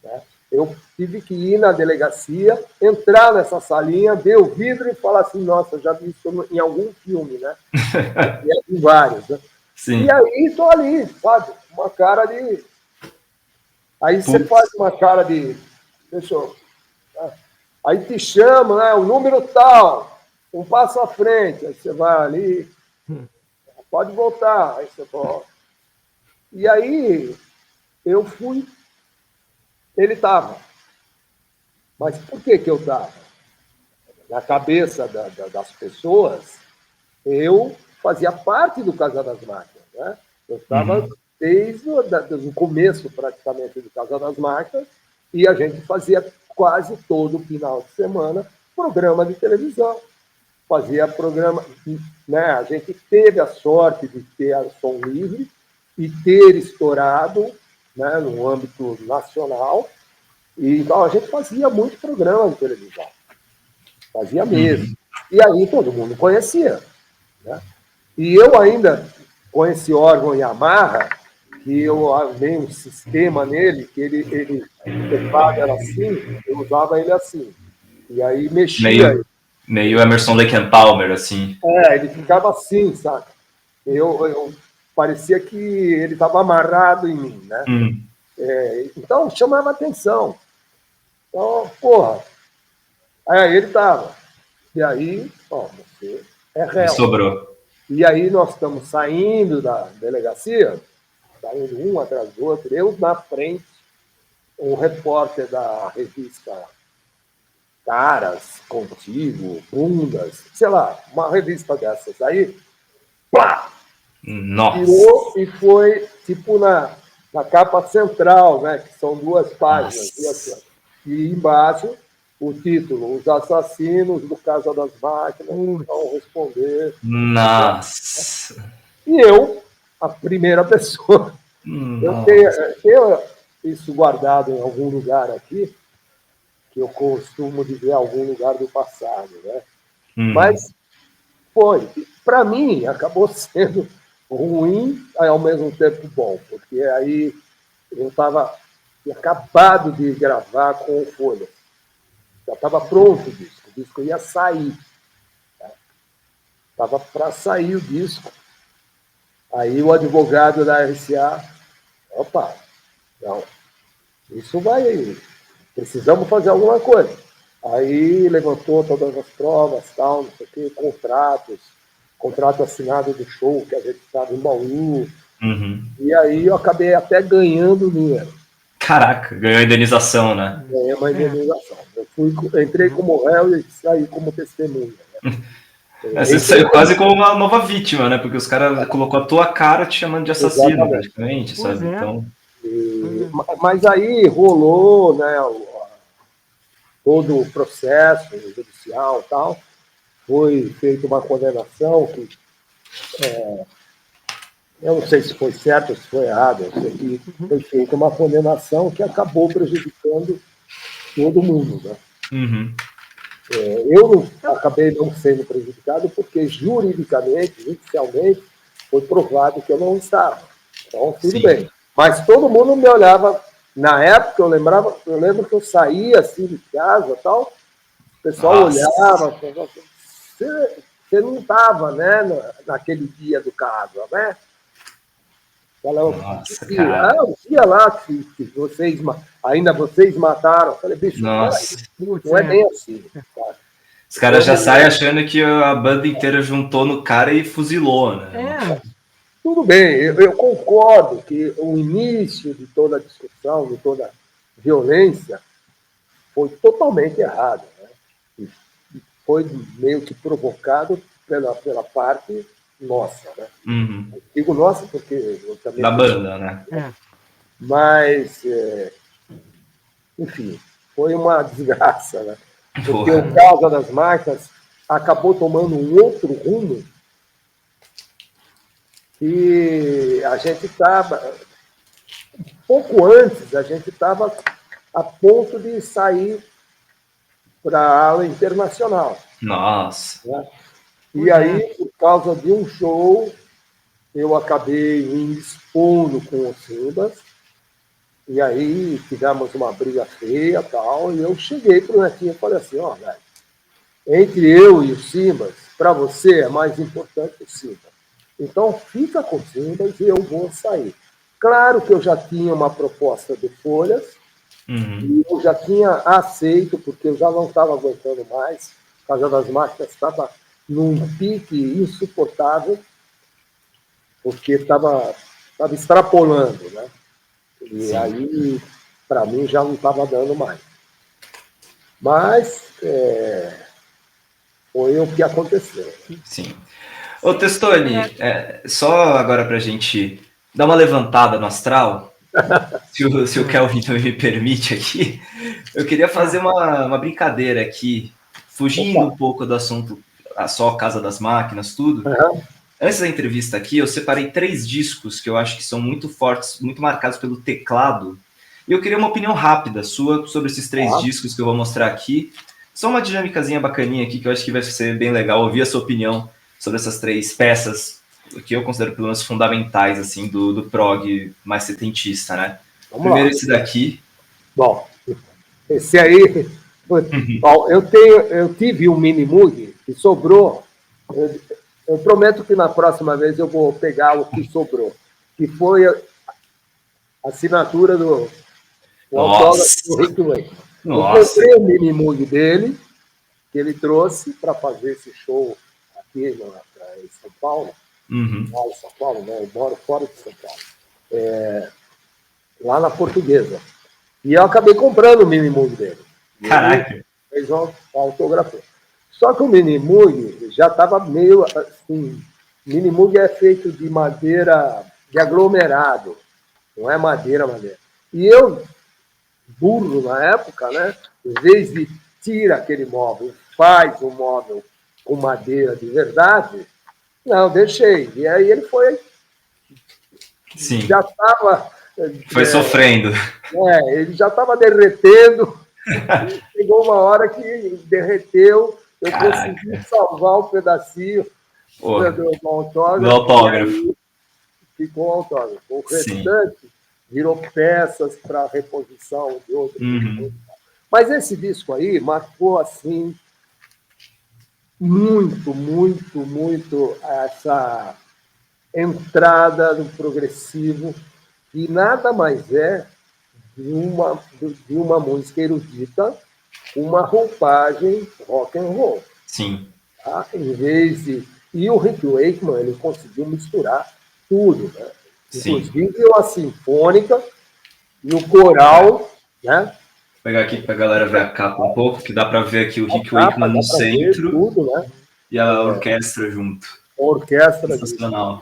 Né? Eu tive que ir na delegacia, entrar nessa salinha, ver o vidro e falar assim, nossa, já vi isso em algum filme, né? Em vários, né? Sim. E aí estou ali, sabe? Uma cara de... Aí você faz uma cara de... Deixa eu... Aí te chama, né? O número tal, um passo à frente. Aí você vai ali, pode voltar. Aí você volta. E aí eu fui... Ele estava. Mas por que eu estava? na cabeça das pessoas, eu fazia parte do Casa das Máquinas, né? Eu estava desde o começo, praticamente, do Casa das Máquinas, e a gente fazia quase todo final de semana programa de televisão. Fazia programa, né? A gente teve a sorte de ter a Som Livre e ter estourado, né, no âmbito nacional. E, então, a gente fazia muito programa de televisão. Fazia mesmo. E aí todo mundo conhecia, né? E eu ainda, com esse órgão Yamaha, que eu armei um sistema nele, que ele o teclado era assim, eu usava ele assim. E aí mexia. Meio Emerson Lake and Palmer, assim. Ele ficava assim, saca? Eu parecia que ele estava amarrado em mim, né? Então chamava atenção. Então, porra. Aí ele estava. E aí, você é réu. Sobrou. E aí nós estamos saindo da delegacia, saindo um atrás do outro, eu na frente, um repórter da revista Caras, Contigo, Bundas, sei lá, uma revista dessas aí, plá! Nossa. Tirou e foi tipo na capa central, né? Que são 2 páginas. E, assim, e embaixo o título: Os assassinos do Casa das Máquinas vão responder. Nossa. E eu, a primeira pessoa, eu tenho isso guardado em algum lugar aqui, que eu costumo dizer algum lugar do passado, né? Mas foi, para mim, acabou sendo ruim e ao mesmo tempo bom, porque aí eu tinha acabado de gravar com o Folha. Já estava pronto o disco ia sair. Estava para sair o disco. Aí o advogado da RCA, opa, não, isso vai, precisamos fazer alguma coisa. Aí levantou todas as provas, tal, não sei o quê, contrato assinado do show, que a gente estava em Bauru. E aí eu acabei até ganhando dinheiro. Caraca, ganhou indenização, né? Ganhei uma indenização. Eu entrei como réu e saí como testemunha. Né? Você saiu quase como uma nova vítima, né? Porque os caras colocou a tua cara te chamando de assassino, praticamente, sabe? Então... Mas aí rolou, né, todo o processo judicial e tal. Foi feita uma condenação que eu não sei se foi certo ou se foi errado. Eu sei que foi feita uma condenação que acabou prejudicando todo mundo, né? Eu acabei não sendo prejudicado porque juridicamente, judicialmente, foi provado que eu não estava. Então, tudo bem. Mas todo mundo me olhava. Na época, eu lembro que eu saía assim de casa e tal, o pessoal olhava, falava, você não estava, né, naquele dia do caso, né? Nossa, cara. O dia lá que ainda vocês mataram. Eu falei, bicho, não é bem assim. Cara. Os caras já saem achando que a banda inteira juntou no cara e fuzilou, né? Tudo bem, eu concordo que o início de toda a discussão, de toda a violência, foi totalmente errado. Né? E foi meio que provocado pela parte nossa. Né? Digo nossa porque eu também... Da banda, né? Mas, enfim, foi uma desgraça. Né? Porque o Casa das Máquinas acabou tomando um outro rumo e a gente estava, pouco antes, a gente estava a ponto de sair para a ala internacional. Nossa. Né? E aí, por causa de um show, eu acabei me expondo com o Simbas, e aí tivemos uma briga feia tal, e eu cheguei para o Netinho e falei assim, velho, entre eu e o Simbas, para você é mais importante o Simbas. Então, fica com o Simbas e eu vou sair. Claro que eu já tinha uma proposta de Folhas, e eu já tinha aceito, porque eu já não estava aguentando mais. A Casa das Máquinas estava num pique insuportável, porque estava extrapolando, né? E aí, para mim, já não estava dando mais. Mas foi o que aconteceu. Sim. Ô, Testoni, só agora para a gente dar uma levantada no astral, se o Kelvin também me permite aqui, eu queria fazer uma brincadeira aqui, fugindo um pouco do assunto, só Casa das Máquinas, tudo. Uhum. Antes da entrevista aqui, eu separei 3 discos que eu acho que são muito fortes, muito marcados pelo teclado. E eu queria uma opinião rápida sua sobre esses 3 discos que eu vou mostrar aqui. Só uma dinâmicazinha bacaninha aqui, que eu acho que vai ser bem legal ouvir a sua opinião sobre essas 3 peças, que eu considero pelo menos fundamentais, assim, do prog mais setentista, né? Vamos Primeiro lá. esse daqui. Bom, esse aí... Bom, eu tive um Mini Moog que sobrou. Eu prometo que na próxima vez eu vou pegar o que sobrou, que foi a assinatura do autógrafo do Rick Wakeman. Eu comprei o Mini Moog dele, que ele trouxe para fazer esse show aqui em São Paulo. Lá em São Paulo, né? Eu moro fora de São Paulo. Lá na Portuguesa. E eu acabei comprando o Mini Moog dele. Caraca! Fez uma autografia. Só que o Mini Moog já estava meio assim. Mini Moog é feito de madeira de aglomerado, não é madeira. E eu, burro na época, né? Em vez de tira aquele móvel, faz um móvel com madeira de verdade, não, deixei. E aí ele foi. Sim. Já estava. Foi sofrendo. Ele já estava derretendo. Chegou uma hora que derreteu, eu consegui salvar um pedacinho do autógrafo. Ficou o autógrafo. O restante virou peças para reposição de outros. Mas esse disco aí marcou assim muito essa entrada do progressivo, que nada mais é de uma música erudita com uma roupagem rock and roll. Sim. Tá? Em vez de... E o Rick Wakeman, ele conseguiu misturar tudo, né? Inclusive a sinfônica e o coral, né? Vou pegar aqui para a galera ver a capa um pouco, que dá para ver aqui o Rick Wakeman no centro tudo, né? E a orquestra junto. A orquestra de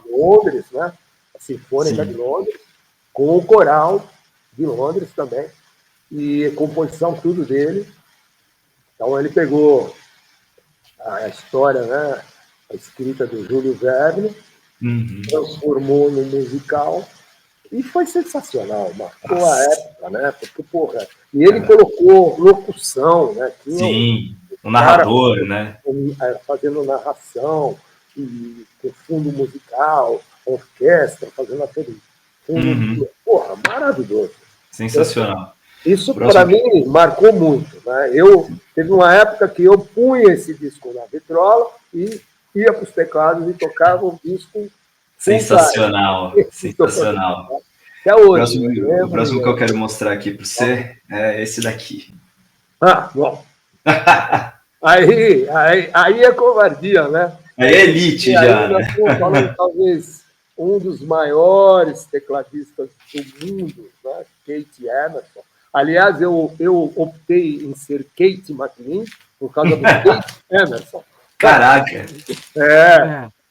Londres, né? A Sinfônica de Londres, com o coral de Londres também, e a composição tudo dele. Então ele pegou a história, né, a escrita do Júlio Verne, transformou no musical, e foi sensacional, marcou a época, né? Porque, porra, e ele colocou locução, né? Tinha um narrador, né? Fazendo narração, e com fundo musical, orquestra, fazendo aquele fundo. Porra, maravilhoso. Sensacional. Isso, para mim, marcou muito, né? Teve uma época que eu punha esse disco na vitrola e ia para os teclados e tocava o disco. Sensacional, sensacional. Até hoje. O próximo que eu quero mostrar aqui para você é esse daqui. Bom. Aí é covardia, né? Aí é elite já. Nós estamos falando, talvez, um dos maiores tecladistas do mundo, né? Keith Emerson. Aliás, eu optei em ser Kate McLean por causa do Keith Emerson. Caraca!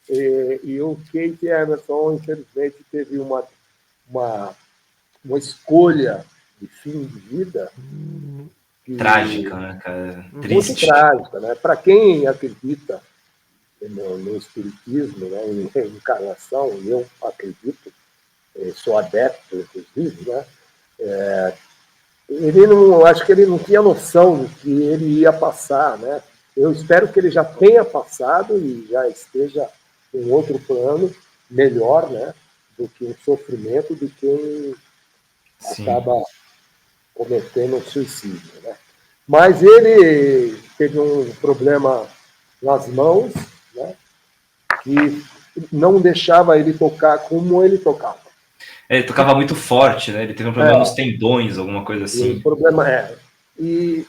E o Keith Emerson, infelizmente, teve uma escolha de fim de vida trágica, né, cara? Muito trágica, né? Para quem acredita no espiritismo, né, em reencarnação, eu acredito, sou adepto, inclusive, né? Acho que ele não tinha noção do que ele ia passar, né? Eu espero que ele já tenha passado e já esteja em outro plano melhor, né? Do que o sofrimento de quem acaba cometendo um suicídio, né? Mas ele teve um problema nas mãos, né? Que não deixava ele tocar como ele tocava. Ele tocava muito forte, né? Ele teve um problema nos tendões, alguma coisa assim. O problema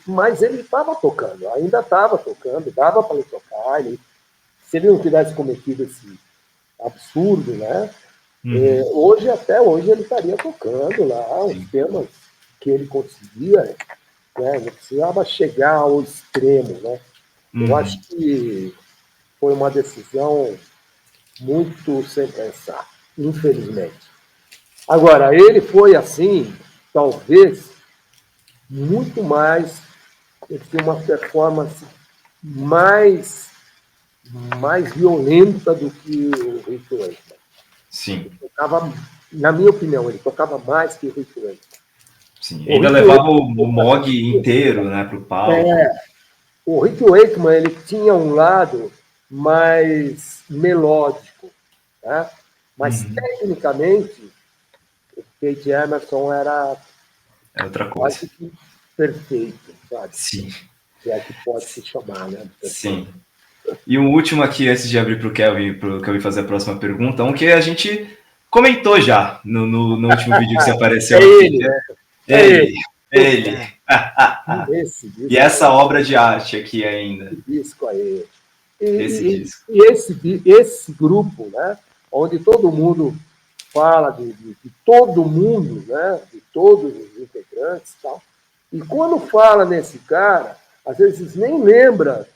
mas ele estava tocando, ainda estava tocando, dava para ele tocar. Se ele não tivesse cometido esse absurdo, né? Até hoje ele estaria tocando lá os temas que ele conseguia, né? Não precisava chegar ao extremo, né? Eu acho que foi uma decisão muito sem pensar, infelizmente. Agora, ele foi assim, talvez, muito mais, ele tinha uma performance mais, mais violenta do que o Rick Wakeman. Sim. Ele tocava, na minha opinião, ele tocava mais que o Rick Wakeman. Sim. Ainda levava o Moog inteiro, né, para o palco. O Rick Wakeman, ele tinha um lado mais melódico, né? Mas tecnicamente o Keith Emerson era outra coisa. quase que perfeito, sabe? Sim. Se é que pode se chamar, né? Sim. E um último aqui, antes de abrir para o Kelvin fazer a próxima pergunta, um que a gente comentou já no último vídeo que você apareceu aqui. Ele. E essa obra de arte aqui ainda. Disco aí. Disco. E esse grupo, né? Onde todo mundo fala de todo mundo, né? De todos os integrantes e tal. E quando fala nesse cara, às vezes nem lembra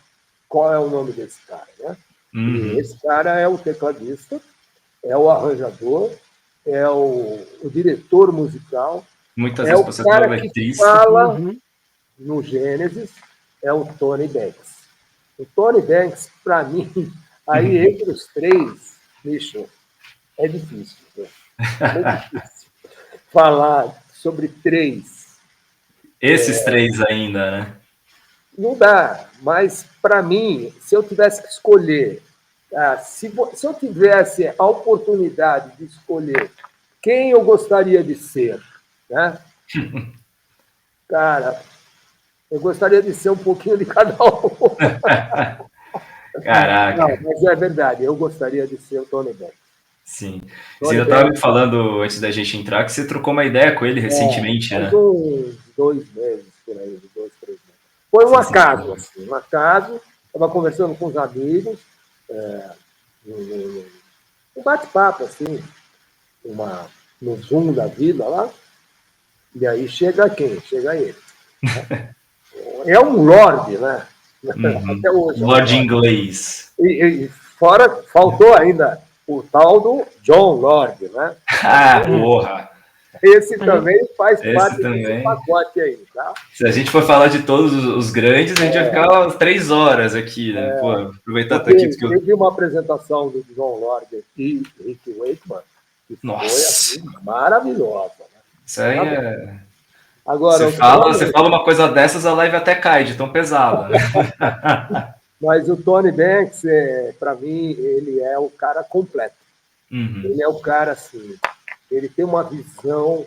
qual é o nome desse cara, né? E esse cara é o tecladista, é o arranjador, é o diretor musical, muitas é vezes o cara que fala no Gênesis, é o Tony Banks. O Tony Banks, para mim, aí entre os três, bicho, é difícil. Né? É difícil falar sobre três. Esses três ainda, né? Não dá, mas para mim, se eu tivesse que escolher, se eu tivesse a oportunidade de escolher quem eu gostaria de ser, né? Cara, eu gostaria de ser um pouquinho de cada um. Caraca. Não, mas é verdade, eu gostaria de ser o Tony Banks. Sim. Você ainda estava me falando, antes da gente entrar, que você trocou uma ideia com ele recentemente, né? Uns 2 meses, por aí, 2, 3 meses. Foi um acaso, assim, um acaso. Estava conversando com os amigos, um bate-papo, assim, no Zoom da vida lá. E aí chega quem? Chega ele. Né? É um lorde, né? Até hoje. Lorde inglês. E fora, faltou ainda o tal do John Lord, né? Porra! Esse também faz parte também. desse pacote aí, tá? Se a gente for falar de todos os grandes, a gente vai ficar umas 3 horas aqui, né? Pô, aproveitar até aqui. Eu vi uma apresentação do John Lord e Rick Wakeman, que foi assim, maravilhosa. Né? Isso aí é... Agora, você fala uma coisa dessas, a live até cai de tão pesada. Né? Mas o Tony Banks, para mim, ele é o cara completo. Ele é o cara, assim, ele tem uma visão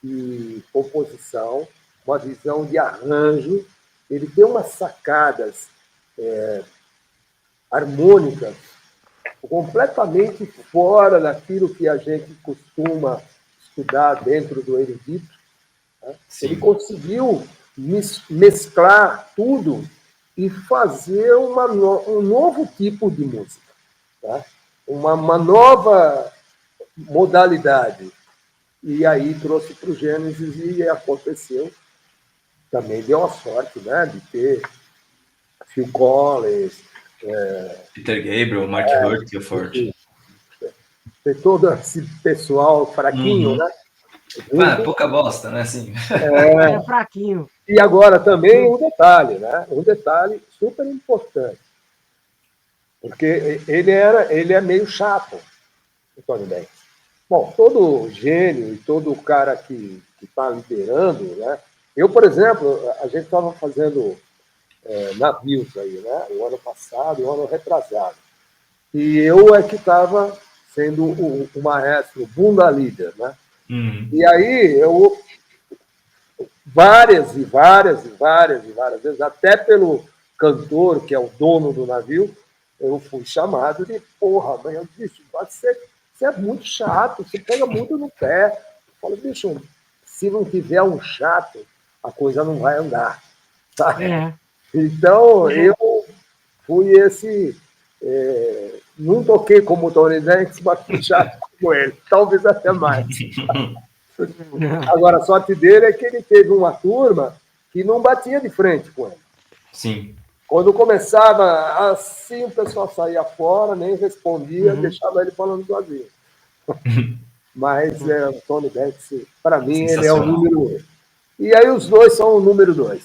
de composição, uma visão de arranjo, ele tem umas sacadas harmônicas completamente fora daquilo que a gente costuma estudar dentro do erudito. Né? Ele conseguiu mesclar tudo e fazer um novo tipo de música, tá? uma nova modalidade. E aí trouxe para o Gênesis e aconteceu. Também deu a sorte, né, de ter Phil Collins, Peter Gabriel, Mark Hurtford. Ter todo esse pessoal fraquinho, né? Pouca bosta, né? Assim. É fraquinho. E agora também um detalhe, né? Um detalhe super importante. Porque ele é meio chato, o Tony Banks. Bom, todo gênio e todo cara que está liderando, né? Eu, por exemplo, a gente estava fazendo navios aí, né? O ano passado, o ano retrasado. E eu é que estava sendo o maestro, o bunda líder, né? E aí eu várias vezes, até pelo cantor, que é o dono do navio, eu fui chamado de porra, mas eu disse, você é muito chato, você pega muito no pé. Eu falo, bicho, se não tiver um chato, a coisa não vai andar. Sabe? Então, eu fui esse... não toquei como o Tony Banks, mas fui chato como ele, talvez até mais. Agora, a sorte dele é que ele teve uma turma que não batia de frente com ele. Sim. Quando começava assim, o pessoal saía fora, nem respondia, deixava ele falando sozinho. Mas o Tony Banks, para mim, ele é o número 1. E aí os dois são o número 2.